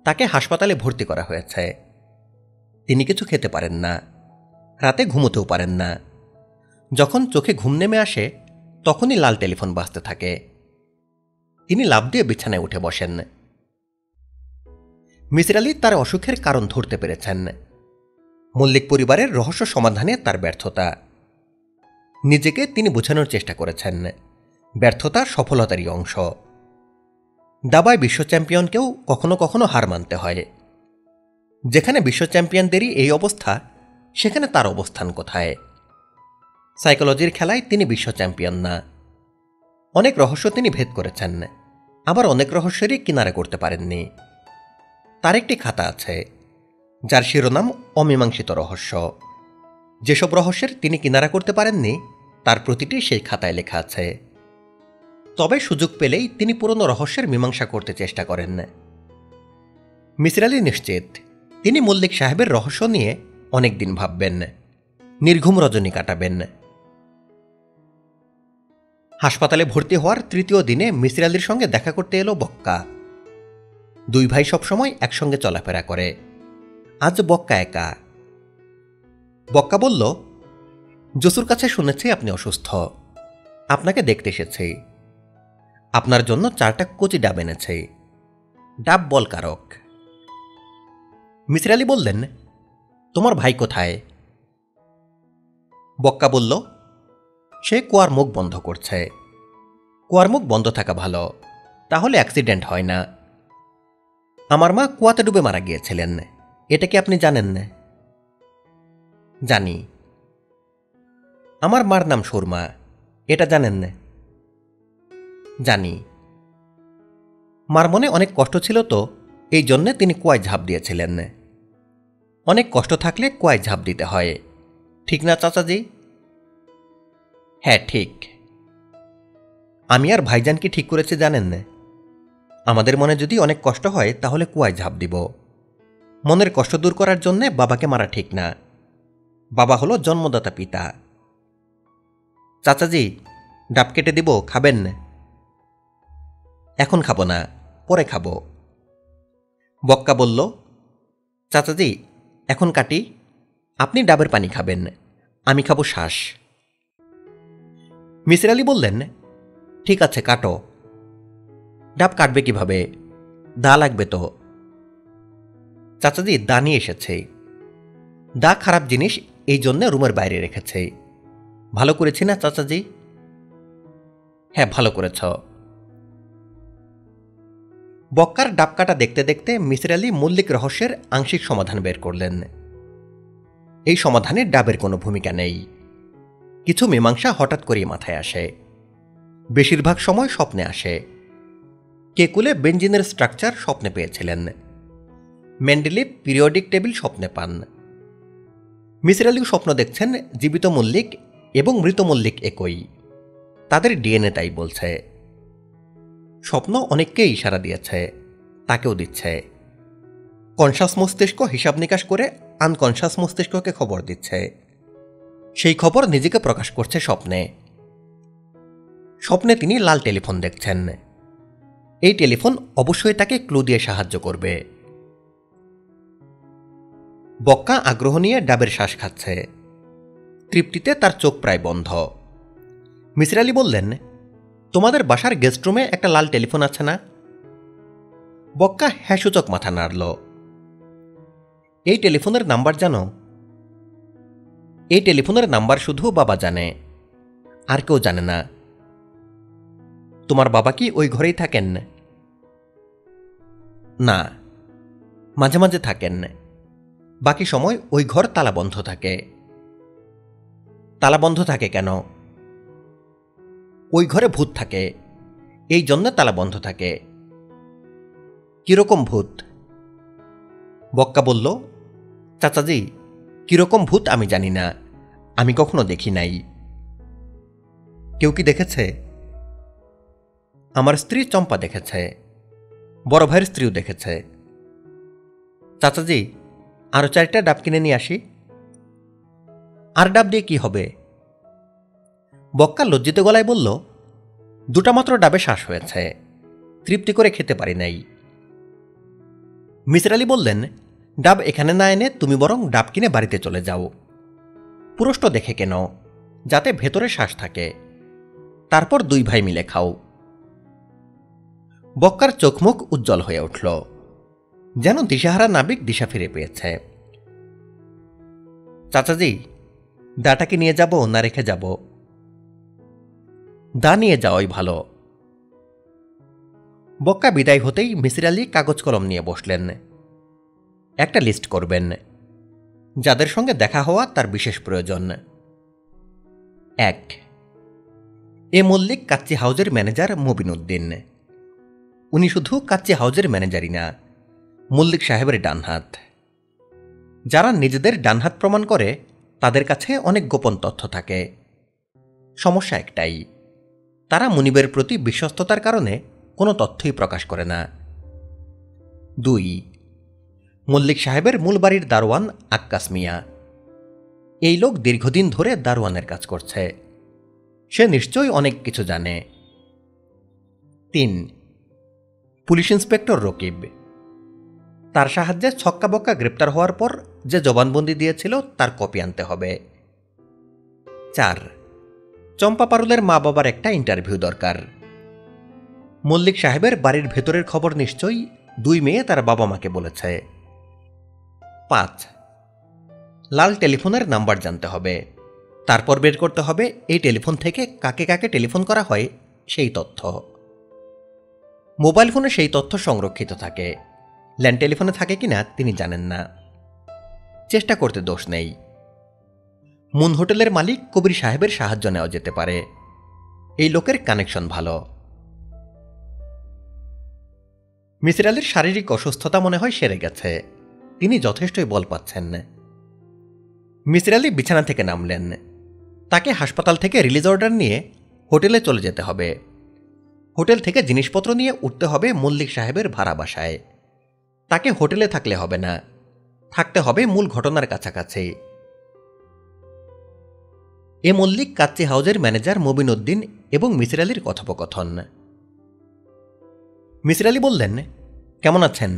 তাকে হাসপাতালে ভর্তি করা হয়েছে। তিনি কিছু খেতে পারেন না, রাতে ঘুমোতেও পারেন না। যখন চোখে ঘুম নেমে আসে, তখনই লাল টেলিফোন বাজতে থাকে। তিনি লাফ দিয়ে বিছানায় উঠে বসেন। মিসির আলী তার অসুখের কারণ ধরতে পেরেছেন। মল্লিক পরিবারের রহস্য সমাধানে তার ব্যর্থতা। নিজেকে তিনি বোঝানোর চেষ্টা করেছেন, ব্যর্থতা সফলতারই অংশ। দাবায় বিশ্ব চ্যাম্পিয়নকেও কখনো কখনো হার মানতে হয়। যেখানে বিশ্ব চ্যাম্পিয়নদেরই এই অবস্থা, সেখানে তার অবস্থান কোথায়? সাইকোলজির খেলায় তিনি বিশ্ব চ্যাম্পিয়ন না। অনেক রহস্য তিনি ভেদ করেছেন, আবার অনেক রহস্যেরই কিনারা করতে পারেননি। তার একটি খাতা আছে, যার শিরোনাম অমীমাংসিত রহস্য। যেসব রহস্যের তিনি কিনারা করতে পারেননি, তার প্রতিটি সেই খাতায় লেখা আছে। তবে সুযোগ পেলেই তিনি পুরনো রহস্যের মীমাংসা করতে চেষ্টা করেন। মিসির আলী নিশ্চিত তিনি মল্লিক সাহেবের রহস্য নিয়ে অনেক দিন ভাববেন, নির্ঘুম রজনী কাটাবেন। হাসপাতালে ভর্তি হওয়ার তৃতীয় দিনে মিসির আলীর সঙ্গে দেখা করতে এলো বক্কা। দুই ভাই সবসময় একসঙ্গে চলাফেরা করে, আজ বক্কা একা। বক্কা বলল, জসুর কাছে শুনেছি আপনি অসুস্থ, আপনাকে দেখতে এসেছি। আপনার জন্য 4টা কচি ডাব এনেছে, ডাব বলকারক। মিসির আলী বললেন, তোমার ভাই কোথায়? বক্কা বলল, সে কুয়ার মুখ বন্ধ করছে। কুয়ার মুখ বন্ধ থাকা ভালো, তাহলে অ্যাক্সিডেন্ট হয় না। আমার মা কুয়াতে ডুবে মারা গিয়েছিলেন, এটা কি আপনি জানেন না? জানি। আমার মার নাম সুরমা, এটা জানেন না? জানি। মার মনে অনেক কষ্ট ছিল, তো এই জন্যে তিনি কুয়ায় ঝাঁপ দিয়েছিলেন। অনেক কষ্ট থাকলে কুয়ায় ঝাঁপ দিতে হয়, ঠিক না চাচাজি? হ্যাঁ ঠিক। আমি আর ভাইজান কি ঠিক করেছে জানেন না? আমাদের মনে যদি অনেক কষ্ট হয়, তাহলে কুয়ায় ঝাঁপ দিব। মনের কষ্ট দূর করার জন্যে বাবাকে মারা ঠিক না। বাবা হলো জন্মদাতা পিতা। চাচাজি, ডাব কেটে দিব, খাবেন? এখন খাবো না, পরে খাবো। বক্কা বলল, চাচাজি এখন কাটি, আপনি ডাবের পানি খাবেন, আমি খাবো শ্বাস। মিসির আলী বললেন, ঠিক আছে কাটো। ডাব কাটবে কিভাবে? দা লাগবে তো। চাচাজি দা নিয়ে এসেছে। দা খারাপ জিনিস, এই জন্যে রুমের বাইরে রেখেছে। ভালো করেছি না চাচাজি? হ্যাঁ ভালো করেছ। বক্কার ডাব কাটা দেখতে দেখতে মিসির আলী মল্লিক রহস্যের আংশিক সমাধান বের করলেন। এই সমাধানে ডাবের কোনো ভূমিকা নেই। কিছু মীমাংসা হঠাৎ করেই মাথায় আসে, বেশিরভাগ সময় স্বপ্নে আসে। কেকুলে বেঞ্জিনের স্ট্রাকচার স্বপ্নে পেয়েছিলেন। মেন্ডেলিভ পিরিয়ডিক টেবিল স্বপ্নে পান। মিসির আলীও স্বপ্ন দেখছেন জীবিত মল্লিক এবং মৃত মল্লিক একই, তাদের ডিএনএ তাই বলছে। স্বপ্ন অনেককে ইশারা দিয়েছে, তাকেও দিচ্ছে। কনশাস মস্তিষ্ক হিসাব নিকাশ করে আনকনশাস মস্তিষ্ককে খবর দিচ্ছে। সেই খবর নিজেকে প্রকাশ করছে স্বপ্নে। স্বপ্নে তিনি লাল টেলিফোন দেখছেন। এই টেলিফোন অবশ্যই তাকে ক্লু দিয়ে সাহায্য করবে। বক্কা আগ্রহ নিয়ে ডাবের শ্বাস খাচ্ছে। তৃপ্তিতে তার চোখ প্রায় বন্ধ। মিসির আলী বললেন, তোমাদের বাসার গেস্ট রুমে একটা লাল টেলিফোন আছে না? বক্কা হ্যাঁ সূচক মাথা নাড়ল। এই টেলিফোনের নাম্বার জানো? এই টেলিফোনের নাম্বার শুধু বাবা জানে, আর কেউ জানে না। তোমার বাবা কি ওই ঘরেই থাকেন? না, মাঝে মাঝে থাকেন, বাকি সময় ওই ঘর তালাবন্ধ থাকে। তালাবন্ধ থাকে কেন? ওই ঘরে ভূত থাকে, এই জন্য তালাবন্ধ থাকে। কিরকম ভূত? বক্কা বলল, চাচাজি, কিরকম ভূত আমি জানি না, আমি কখনো দেখি নাই। কেউ কি দেখেছে? আমার স্ত্রী চম্পা দেখেছে, বড় ভাইয়ের স্ত্রীও দেখেছে। চাচাজি, আরো 4টা ডাব কিনে নিয়ে আসি। আর ডাব দিয়ে কি হবে? বক্কা লজ্জিত গলায় বলল, 2টা মাত্র ডাবে শ্বাস হয়েছে, তৃপ্তি করে খেতে পারি নাই। মিসির আলী বললেন, ডাব এখানে না এনে তুমি বরং ডাব কিনে বাড়িতে চলে যাও। পুরুষ্ট দেখে কেন, যাতে ভেতরে শ্বাস থাকে, তারপর 2 ভাই মিলে খাও। বক্কার চোখমুখ উজ্জ্বল হয়ে উঠল, যেন দিশাহারা নাবিক দিশা ফিরে পেয়েছে। চাচাজি, দাটা কি নিয়ে যাব না রেখে যাব? দা নিয়ে যাওয়াই ভালো। বক্কা বিদায় হতেই মিসির আলী কাগজ কলম নিয়ে বসলেন। একটা লিস্ট করবেন, যাদের সঙ্গে দেখা হওয়া তার বিশেষ প্রয়োজন। 1, এ মল্লিক কাচ্চি হাউজের ম্যানেজার মবিন উদ্দিন। উনি শুধু কাচ্চি হাউজের ম্যানেজারই না, মল্লিক সাহেবের ডানহাত। যারা নিজেদের ডানহাত প্রমাণ করে তাদের কাছে অনেক গোপন তথ্য থাকে। সমস্যা একটাই, তারা মুনিবের প্রতি বিশ্বস্ততার কারণে কোনো তথ্যই প্রকাশ করে না। 2, মল্লিক সাহেবের মূল বাড়ির দারোয়ান আক্কাস মিয়া। এই লোক দীর্ঘদিন ধরে দারোয়ানের কাজ করছে, সে নিশ্চয়ই অনেক কিছু জানে। 3, পুলিশ ইন্সপেক্টর রকিব। তার সাহায্যে ছক্কা বক্কা গ্রেপ্তার হওয়ার পর যে জবানবন্দি দিয়েছিল তার কপি আনতে হবে। 4, চম্পা পারুলের মা বাবার একটা ইন্টারভিউ দরকার। মল্লিক সাহেবের বাড়ির ভেতরের খবর নিশ্চয়ই 2 মেয়ে তার বাবা মাকে বলেছে। 5, লাল টেলিফোনের নাম্বার জানতে হবে, তারপর বের করতে হবে এই টেলিফোন থেকে কাকে কাকে টেলিফোন করা হয় সেই তথ্য। মোবাইল ফোনে সেই তথ্য সংরক্ষিত থাকে, ল্যান্ড টেলিফোনে থাকে কিনা তিনি জানেন না। চেষ্টা করতে দোষ নেই। মুন হোটেলের মালিক কবির সাহেবের সাহায্য নেওয়া যেতে পারে, এই লোকের কানেকশন ভালো। মিসির আলীর শারীরিক অসুস্থতা মনে হয় সেরে গেছে, তিনি যথেষ্টই বল পাচ্ছেন। মিসির আলী বিছানা থেকে নামলেন, তাকে হাসপাতাল থেকে রিলিজ অর্ডার নিয়ে হোটেলে চলে যেতে হবে। হোটেল থেকে জিনিসপত্র নিয়ে উঠতে হবে মল্লিক সাহেবের ভাড়া বাসায়। তাকে হোটেলে থাকলে হবে না, থাকতে হবে মূল ঘটনার কাছাকাছি। এ মল্লিক কাচ্চি হাউজের ম্যানেজার মবিন উদ্দিন এবং মিসির আলীর কথোপকথন। মিসির আলী বললেন, কেমন আছেন?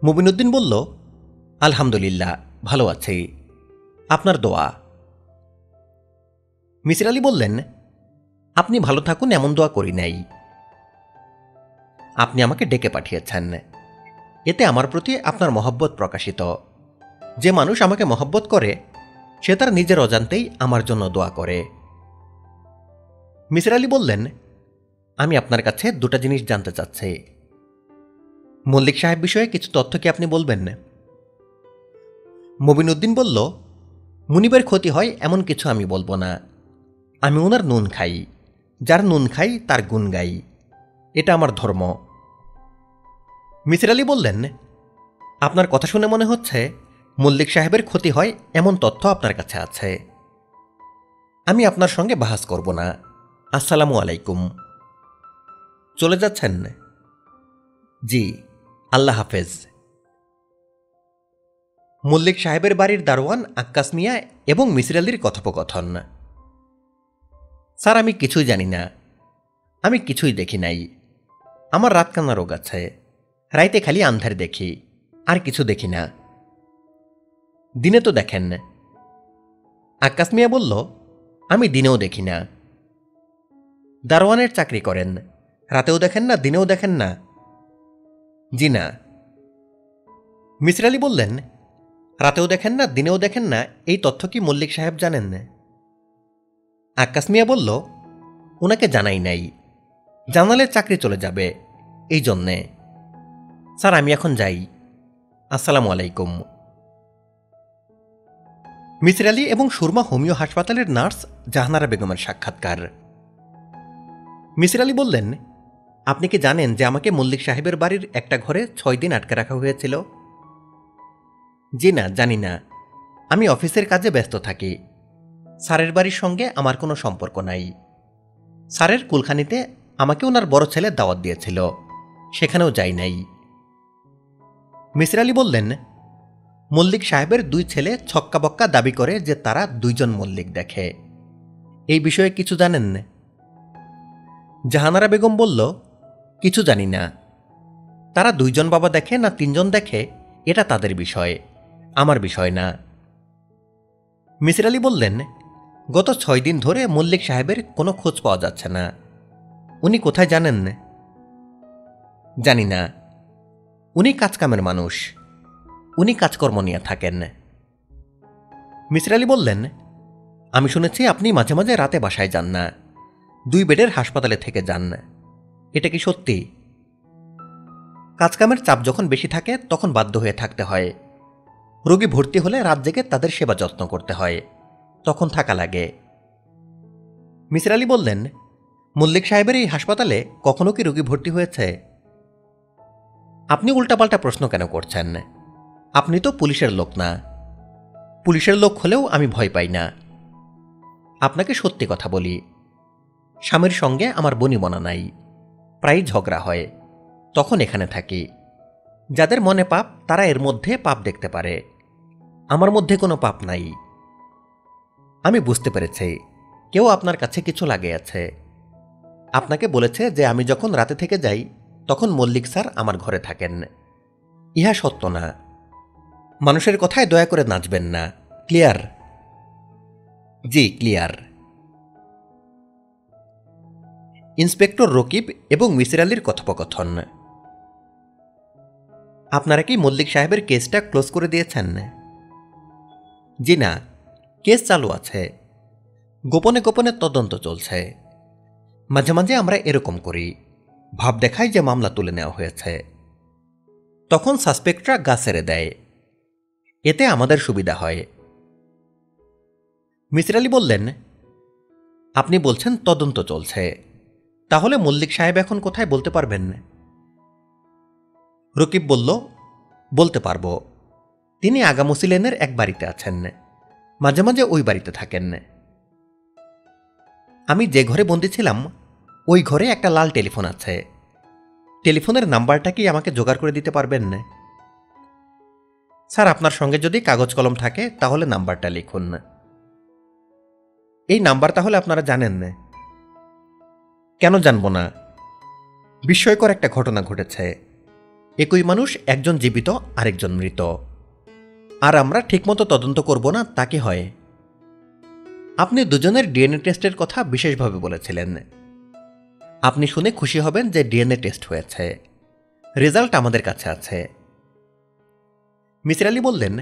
মবিন উদ্দিন বলল, আলহামদুলিল্লাহ, ভালো আছি, আপনার দোয়া। মিসির আলী বললেন, আপনি ভালো থাকুন এমন দোয়া করি নাই, আপনি আমাকে ডেকে পাঠিয়েছেন, এতে আমার প্রতি আপনার মহব্বত প্রকাশিত। যে মানুষ আমাকে মহব্বত করে সে তার নিজের অজান্তেই আমার জন্য দোয়া করে। মিসির আলী বললেন, আমি আপনার কাছে 2টা জিনিস জানতে চাচ্ছি। মল্লিক সাহেব বিষয়ে কিছু তথ্য কি আপনি বলবেন? মবিন উদ্দিন বলল, মুনিবের ক্ষতি হয় এমন কিছু আমি বলবো না, আমি ওনার নুন খাই, যার নুন খাই তার গুণ গাই, এটা আমার ধর্ম। মিসির আলী বললেন, আপনার কথা শুনে মনে হচ্ছে মল্লিক সাহেবের ক্ষতি হয় এমন তথ্য আপনার কাছে আছে। আমি আপনার সঙ্গে বাহাস করব না, আসসালামু আলাইকুম। চলে যাচ্ছেন? জি, আল্লাহ হাফেজ। মল্লিক সাহেবের বাড়ির দারোয়ান আক্কাস মিয়া এবং মিসির আলীর কথোপকথন। স্যার, আমি কিছুই জানি না, আমি কিছুই দেখি নাই, আমার রাতকানা রোগ আছে, রাইতে খালি আন্ধার দেখি, আর কিছু দেখি না। দিনে তো দেখেন? আক্কাস মিয়া বলল, আমি দিনেও দেখি না। দারোয়ানের চাকরি করেন, রাতেও দেখেন না দিনেও দেখেন না? জি না। মিসির আলী বললেন, রাতেও দেখেন না, দিনেও দেখেন না, এই তথ্য কি মল্লিক সাহেব জানেন না? আক্কাস মিয়া বলল, ওনাকে জানাই নাই, জানালে চাকরি চলে যাবে, এই জন্যে। স্যার আমি এখন যাই, আসসালামু আলাইকুম। মিসির আলী এবং সুরমা হোমিও হাসপাতালের নার্স জাহানারা বেগমের সাক্ষাৎকার। মিসির আলী বললেন, আপনি কি জানেন যে আমাকে মল্লিক সাহেবের বাড়ির একটা ঘরে 6 দিন আটকে রাখা হয়েছিল? জি না, জানি না, আমি অফিসের কাজে ব্যস্ত থাকি। স্যারের বাড়ির সঙ্গে আমার কোনো সম্পর্ক নাই। স্যারের কুলখানিতে আমাকে ওনার বড় ছেলে দাওয়াত দিয়েছিল, সেখানেও যাই নাই। মিসির আলী বললেন, মল্লিক সাহেবের 2 ছেলে ছক্কা বক্কা দাবি করে যে তারা 2 জন মল্লিক দেখে, এই বিষয়ে কিছু জানেন না? জাহানারা বেগম বলল, কিছু জানি না। তারা 2 জন বাবা দেখে না 3 জন দেখে, এটা তাদের বিষয়, আমার বিষয় না। মিসির আলী বললেন, গত 6 দিন ধরে মল্লিক সাহেবের কোনো খোঁজ পাওয়া যাচ্ছে না, উনি কোথায় জানেন না? জানি না, উনি কাজকামের মানুষ, উনি কাজকর্ম নিয়ে থাকেন। মিসির আলী বললেন, আমি শুনেছি আপনি মাঝে মাঝে রাতে বাসায় যান না, 2 বেডের হাসপাতালে থেকে যান না, এটা কি সত্যি? কাজকামের চাপ যখন বেশি থাকে তখন বাধ্য হয়ে থাকতে হয়। রোগী ভর্তি হলে রাত জেগে তাদের সেবা যত্ন করতে হয়, তখন থাকা লাগে। মিসির আলী বললেন, মল্লিক সাহেবের এই হাসপাতালে কখনো কি রোগী ভর্তি হয়েছে? আপনি উল্টাপাল্টা প্রশ্ন কেন করছেন? আপনি তো পুলিশের লোক না। পুলিশের লোক হলেও আমি ভয় পাই না। আপনাকে সত্যি কথা বলি, স্বামীর সঙ্গে আমার বনিবনা নাই, প্রায় ঝগড়া হয়, তখন এখানে থাকি। যাদের মনে পাপ তারা এর মধ্যে পাপ দেখতে পারে, আমার মধ্যে কোনো পাপ নাই। আমি বুঝতে পেরেছি কেউ আপনার কাছে কিছু লাগে আছে। আপনাকে বলেছে যে আমি যখন রাতে থেকে যাই তখন মল্লিক স্যার আমার ঘরে থাকেন। ইহা সত্য না। মানুষের কথায় দয়া করে নাচবেন না। ক্লিয়ার? জি ক্লিয়ার। ইন্সপেক্টর রকিব এবং মিসির আলীর কথোপকথন। আপনারা কি মল্লিক সাহেবের কেসটা ক্লোজ করে দিয়েছেন? জি না, কেস চালু আছে, গোপনে গোপনে তদন্ত চলছে। মাঝে মাঝে আমরা এরকম করি, ভাব দেখাই যে মামলা তুলে নেওয়া হয়েছে, তখন সাসপেক্টরা গা ছেড়ে দেয়, এতে আমাদের সুবিধা হয়। মিসির আলী বললেন, আপনি বলছেন তদন্ত চলছে, তাহলে মল্লিক সাহেব এখন কোথায় বলতে পারবেন? রকিব বলল, বলতে পারবো। তিনি আগামসি লেনের এক বাড়িতে আছেন, মাঝে মাঝে ওই বাড়িতে থাকেন। আমি যে ঘরে বন্দি ছিলাম ওই ঘরে একটা লাল টেলিফোন আছে, টেলিফোনের নাম্বারটা কি আমাকে জোগাড় করে দিতে পারবেন? স্যার আপনার সঙ্গে যদি কাগজ কলম থাকে তাহলে নাম্বারটা লিখুন। এই নাম্বার তাহলে আপনারা জানেন না? কেন জানব না? বিস্ময়কর একটা ঘটনা ঘটেছে। একই মানুষ, একজন জীবিত আরেকজন মৃত, আর আমরা ঠিকমতো তদন্ত করব না তা কি হয়? আপনি দুজনের ডিএনএ টেস্টের কথা বিশেষভাবে বলেছিলেন। আপনি শুনে খুশি হবেন যে ডিএনএ টেস্ট হয়েছে, রেজাল্ট আমাদের কাছে আছে। মিসির আলী বললেন,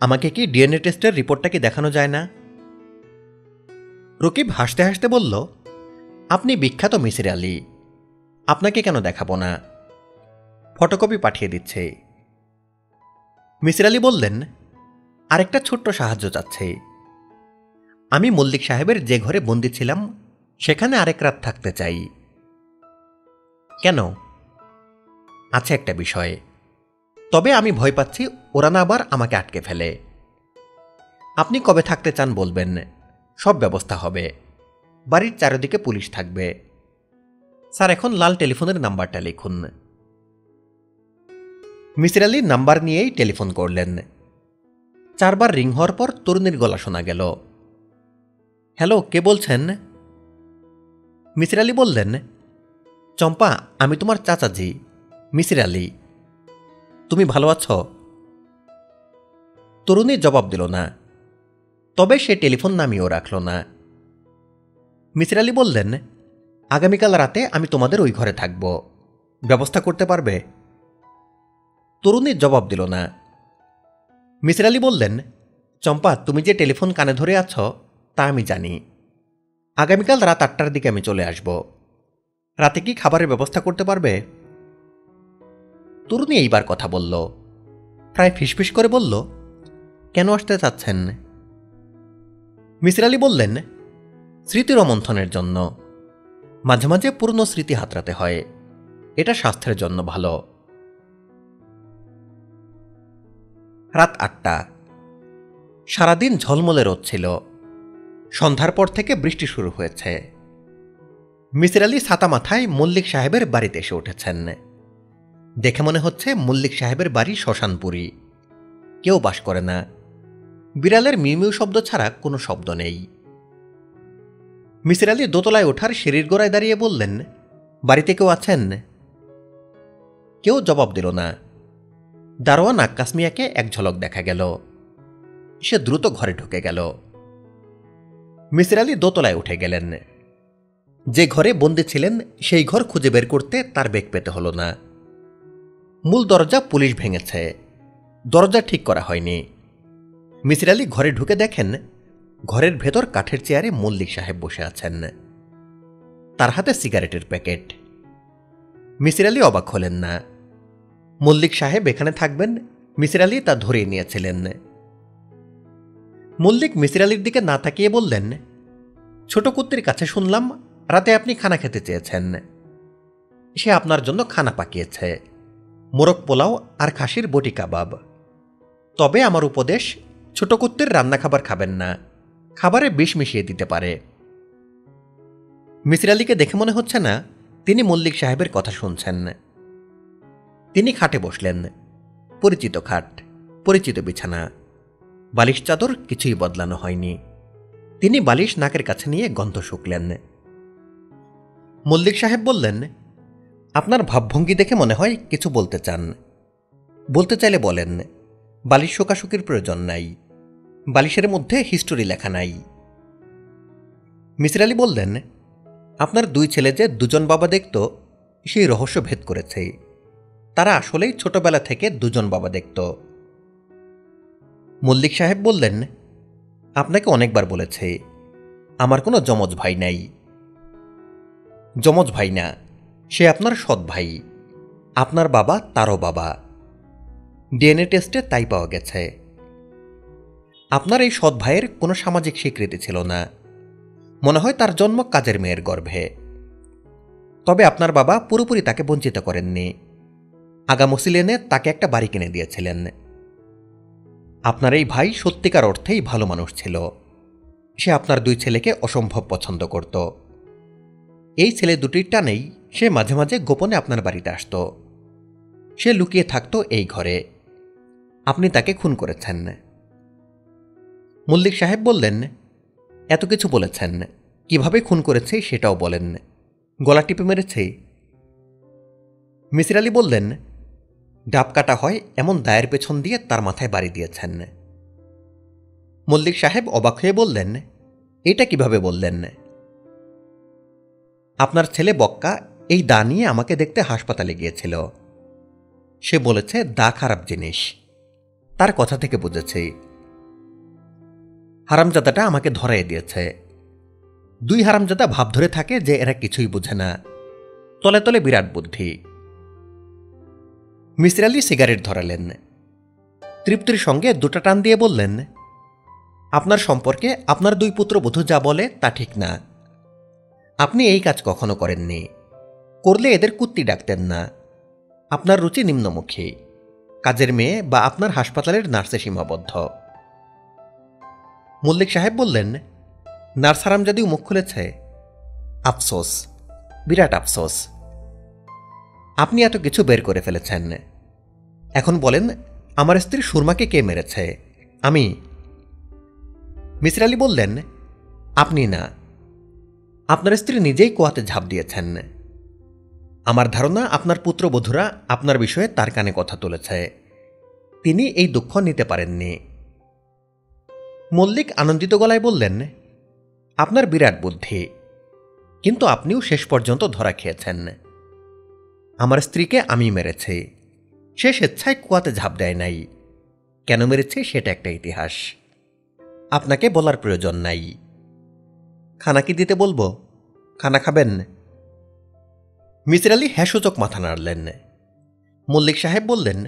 আমাকে কি ডিএনএ টেস্টের রিপোর্টটা কি দেখানো যায় না? রকিব হাসতে হাসতে বলল, আপনি বিখ্যাত মিসির আলী, আপনাকে কেন দেখাবো না, ফটোকপি পাঠিয়ে দিচ্ছে। মিসির আলী বললেন, আরেকটা ছোট্ট সাহায্য চাচ্ছে। আমি মল্লিক সাহেবের যে ঘরে বন্দি ছিলাম সেখানে আরেক রাত থাকতে চাই। কেন? আছে একটা বিষয়, তবে আমি ভয় পাচ্ছি ওরা না আবার আমাকে আটকে ফেলে। আপনি কবে থাকতে চান বলবেন, সব ব্যবস্থা হবে, বাড়ির চারিদিকে পুলিশ থাকবে। স্যার এখন লাল টেলিফোনের নাম্বারটা লিখুন। মিসির আলী নাম্বার নিয়েই টেলিফোন করলেন। 4 বার রিং হওয়ার পর তরুণীর গলা শোনা গেল। হ্যালো, কে বলছেন? মিসির আলী বললেন, চম্পা, আমি তোমার চাচাজি মিসির আলী, তুমি ভালো আছো? তরুণী জবাব দিল না, তবে সে টেলিফোন নামিয়েও রাখল না। মিসির আলী বললেন, আগামীকাল রাতে আমি তোমাদের ওই ঘরে থাকব, ব্যবস্থা করতে পারবে? তরুণী জবাব দিল না। মিসির আলি বললেন, চম্পা, তুমি যে টেলিফোন কানে ধরে আছো তা আমি জানি। আগামীকাল রাত 8টার দিকে আমি চলে আসব। রাতে কি খাবারের ব্যবস্থা করতে পারবে? তরুণী এইবার কথা বলল, প্রায় ফিসফিস করে বলল, কেন আসতে চাচ্ছেন? মিসির আলি বললেন, স্মৃতি রোমন্থনের জন্য। মাঝে মাঝে পুরনো স্মৃতি হাতড়াতে হয়, এটা স্বাস্থ্যের জন্য ভালো। রাত 8টা। সারাদিন ঝলমলে রোদ ছিল। সন্ধ্যার পর থেকে বৃষ্টি শুরু হয়েছে। মিসির আলি ছাতা মাথায় মল্লিক সাহেবের বাড়িতে এসে উঠেছেন। দেখে মনে হচ্ছে মল্লিক সাহেবের বাড়ি শ্মশানপুরী, কেউ বাস করে না। বিড়ালের মিউমিউ শব্দ ছাড়া কোনো শব্দ নেই। মিসির আলি দোতলায় ওঠার সিঁড়ির গোড়ায় দাঁড়িয়ে বললেন, বাড়িতে কেউ আছেন? কেউ জবাব দিল না। দারোয়ান আক্কাস মিয়াকে এক ঝলক দেখা গেল। সে দ্রুত ঘরে ঢুকে গেল। মিসির আলি দোতলায় উঠে গেলেন। যে ঘরে বন্দী ছিলেন সেই ঘর খুঁজে বের করতে তার বেগ পেতে হল না। মূল দরজা পুলিশ ভেঙেছে, দরজা ঠিক করা হয়নি। মিসির আলি ঘরে ঢুকে দেখেন ঘরের ভেতর কাঠের চেয়ারে মল্লিক সাহেব বসে আছেন, তার হাতে সিগারেটের প্যাকেট। মিসির আলি অবাক হলেন না। মল্লিক সাহেব এখানে থাকবেন মিসির আলি তা ধরিয়ে নিয়েছিলেন। মল্লিক মিসির আলির দিকে না তাকিয়ে বললেন, ছোট কুত্তির কাছে শুনলাম রাতে আপনি খানা খেতে চেয়েছেন। সে আপনার জন্য খানা পাকিয়েছে, মোরগ পোলাও আর খাসির বটি কাবাব। তবে আমার উপদেশ, ছোট কুত্তির রান্না খাবার খাবেন না, খাবারে বিষ মিশিয়ে দিতে পারে। মিসির আলিকে দেখে মনে হচ্ছে না তিনি মল্লিক সাহেবের কথা শুনছেন। তিনি খাটে বসলেন। পরিচিত খাট, পরিচিত বিছানা, বালিশ চাদর কিছুই বদলানো হয়নি। তিনি বালিশ নাকের কাছে নিয়ে গন্ধ শুকলেন। মল্লিক সাহেব বললেন, আপনার ভাবভঙ্গি দেখে মনে হয় কিছু বলতে চান। বলতে চাইলে বলেন, বালিশ শোকাশুকির প্রয়োজন নাই, বালিশের মধ্যে হিস্টোরি লেখা নাই। মিসির আলি বললেন, আপনার দুই ছেলে যে দুজন বাবা দেখত সেই রহস্য ভেদ করেছে। তারা আসলেই ছোটবেলা থেকে দুজন বাবা দেখত। মল্লিক সাহেব বললেন, আপনাকে অনেকবার বলেছে আমার কোনো যমজ ভাই নাই। যমজ ভাই না, সে আপনার সৎ ভাই। আপনার বাবা তারও বাবা। ডিএনএ টেস্টে তাই পাওয়া গেছে। আপনার এই সৎ ভাইয়ের কোনো সামাজিক স্বীকৃতি ছিল না। মনে হয় তার জন্ম কাজের মেয়ের গর্ভে। তবে আপনার বাবা পুরোপুরি তাকে বঞ্চিত করেননি। আগামসিল এনে তাকে একটা বাড়ি কিনে দিয়েছিলেন। আপনার এই ভাই সত্যিকার অর্থেই ভালো মানুষ ছিল। সে আপনার দুই ছেলেকে অসম্ভব পছন্দ করত। এই ছেলে দুটির টানেই সে মাঝে মাঝে গোপনে আপনার বাড়িতে আসত। সে লুকিয়ে থাকত এই ঘরে। আপনি তাকে খুন করেছেন। মল্লিক সাহেব বললেন, এত কিছু বলেছেন, কিভাবে খুন করেছে সেটাও বলেন। গলা টিপে মেরেছে? মিসির আলি বললেন, ডাব কাটা হয় এমন দায়ের পেছন দিয়ে তার মাথায় বাড়ি দিয়েছেন। মল্লিক সাহেব অবাক হয়ে বললেন, এটা কিভাবে বললেন? আপনার ছেলে বক্কা এই দা নিয়ে আমাকে দেখতে হাসপাতালে গিয়েছিল। সে বলেছে দা খারাপ জিনিস, তার কথা থেকে বুঝেছি। হারামজাদাটা আমাকে ধরাই দিয়েছে। দুই হারামজাদা ভাব ধরে থাকে যে এরা কিছুই বুঝে না, তলে তলে বিরাট বুদ্ধি। মিসির আলি সিগারেট ধরালেন। তৃপ্তির সঙ্গে দুটা টান দিয়ে বললেন, আপনার সম্পর্কে আপনার দুই পুত্রবধূ যা বলে তা ঠিক না। আপনি এই কাজ কখনো করেননি। করলে এদের কুত্তি ডাকতেন না। আপনার রুচি নিম্নমুখী, কাজের মেয়ে বা আপনার হাসপাতালের নার্সে সীমাবদ্ধ। মল্লিক সাহেব বললেন, নার্স হারামজাদিও মুখ খুলেছে? আফসোস, বিরাট আফসোস। আপনি এত কিছু বের করে ফেলেছেন। এখন বলেন, আমার স্ত্রী সুরমাকে কে মেরেছে? আমি? মিসির আলি বললেন, আপনি না, আপনার স্ত্রী নিজেই কুয়াতে ঝাঁপ দিয়েছেন। আমার ধারণা আপনার পুত্রবধূরা আপনার বিষয়ে তার কানে কথা তুলেছে। তিনি এই দুঃখ নিতে পারেননি। মল্লিক আনন্দিত গলায় বললেন, আপনার বিরাট বুদ্ধি, কিন্তু আপনিও শেষ পর্যন্ত ধরা খেয়েছেন। আমার স্ত্রীকে আমি মেরেছি। সে স্বেচ্ছায় কুয়াতে ঝাঁপ দেয় নাই। কেন মেরেছে সেটা একটা ইতিহাস, আপনাকে বলার প্রয়োজন নাই। খানা কি দিতে বলবো? খানা খাবেন? মিসির আলি হ্যাঁসূচক মাথা নাড়লেন। মল্লিক সাহেব বললেন,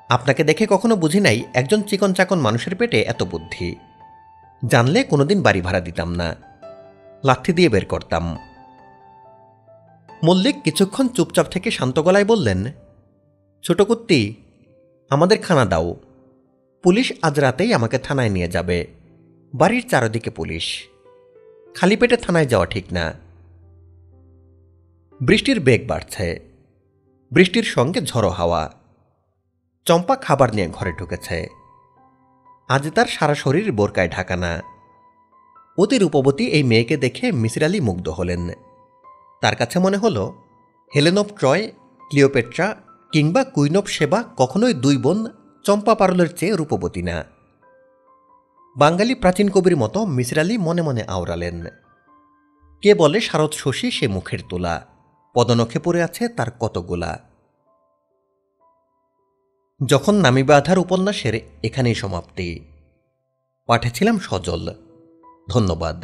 আপনাকে দেখে কখনো বুঝি নাই একজন চিকন চাকন মানুষের পেটে এত বুদ্ধি। জানলে কোনোদিন বাড়ি ভাড়া দিতাম না, লাঠি দিয়ে বের করতাম। মল্লিক কিছুক্ষণ চুপচাপ থেকে শান্ত গলায় বললেন, ছোট কুত্তি, আমাদের খানা দাও। পুলিশ আজ রাতেই আমাকে থানায় নিয়ে যাবে। বাড়ির চারদিকে পুলিশ, খালি পেটে থানায় যাওয়া ঠিক না। বৃষ্টির বেগ বাড়ছে, বৃষ্টির সঙ্গে ঝড়ো হাওয়া। চম্পা খাবার নিয়ে ঘরে ঢুকেছে। আজ তার সারা শরীর বোরকায় ঢাকানা। অতি রূপবতী এই মেয়েকে দেখে মিসির আলি মুগ্ধ হলেন। তার কাছে মনে হল হেলেন অফ ট্রয়, ক্লিওপেট্রা কিংবা কুইন অফ সেবা কখনোই দুই বোন চম্পা পারলের চেয়ে রূপবতী না। বাঙালি প্রাচীন কবির মতো মিসির আলি মনে মনে আওড়ালেন, কে বলে শারদ শশী সে মুখের তোলা, পদনখে পড়ে আছে তার কতগুলা। যখন নামিবে আধার উপন্যাসের এখানেই সমাপ্তি। পাঠে ছিলাম সজল। ধন্যবাদ।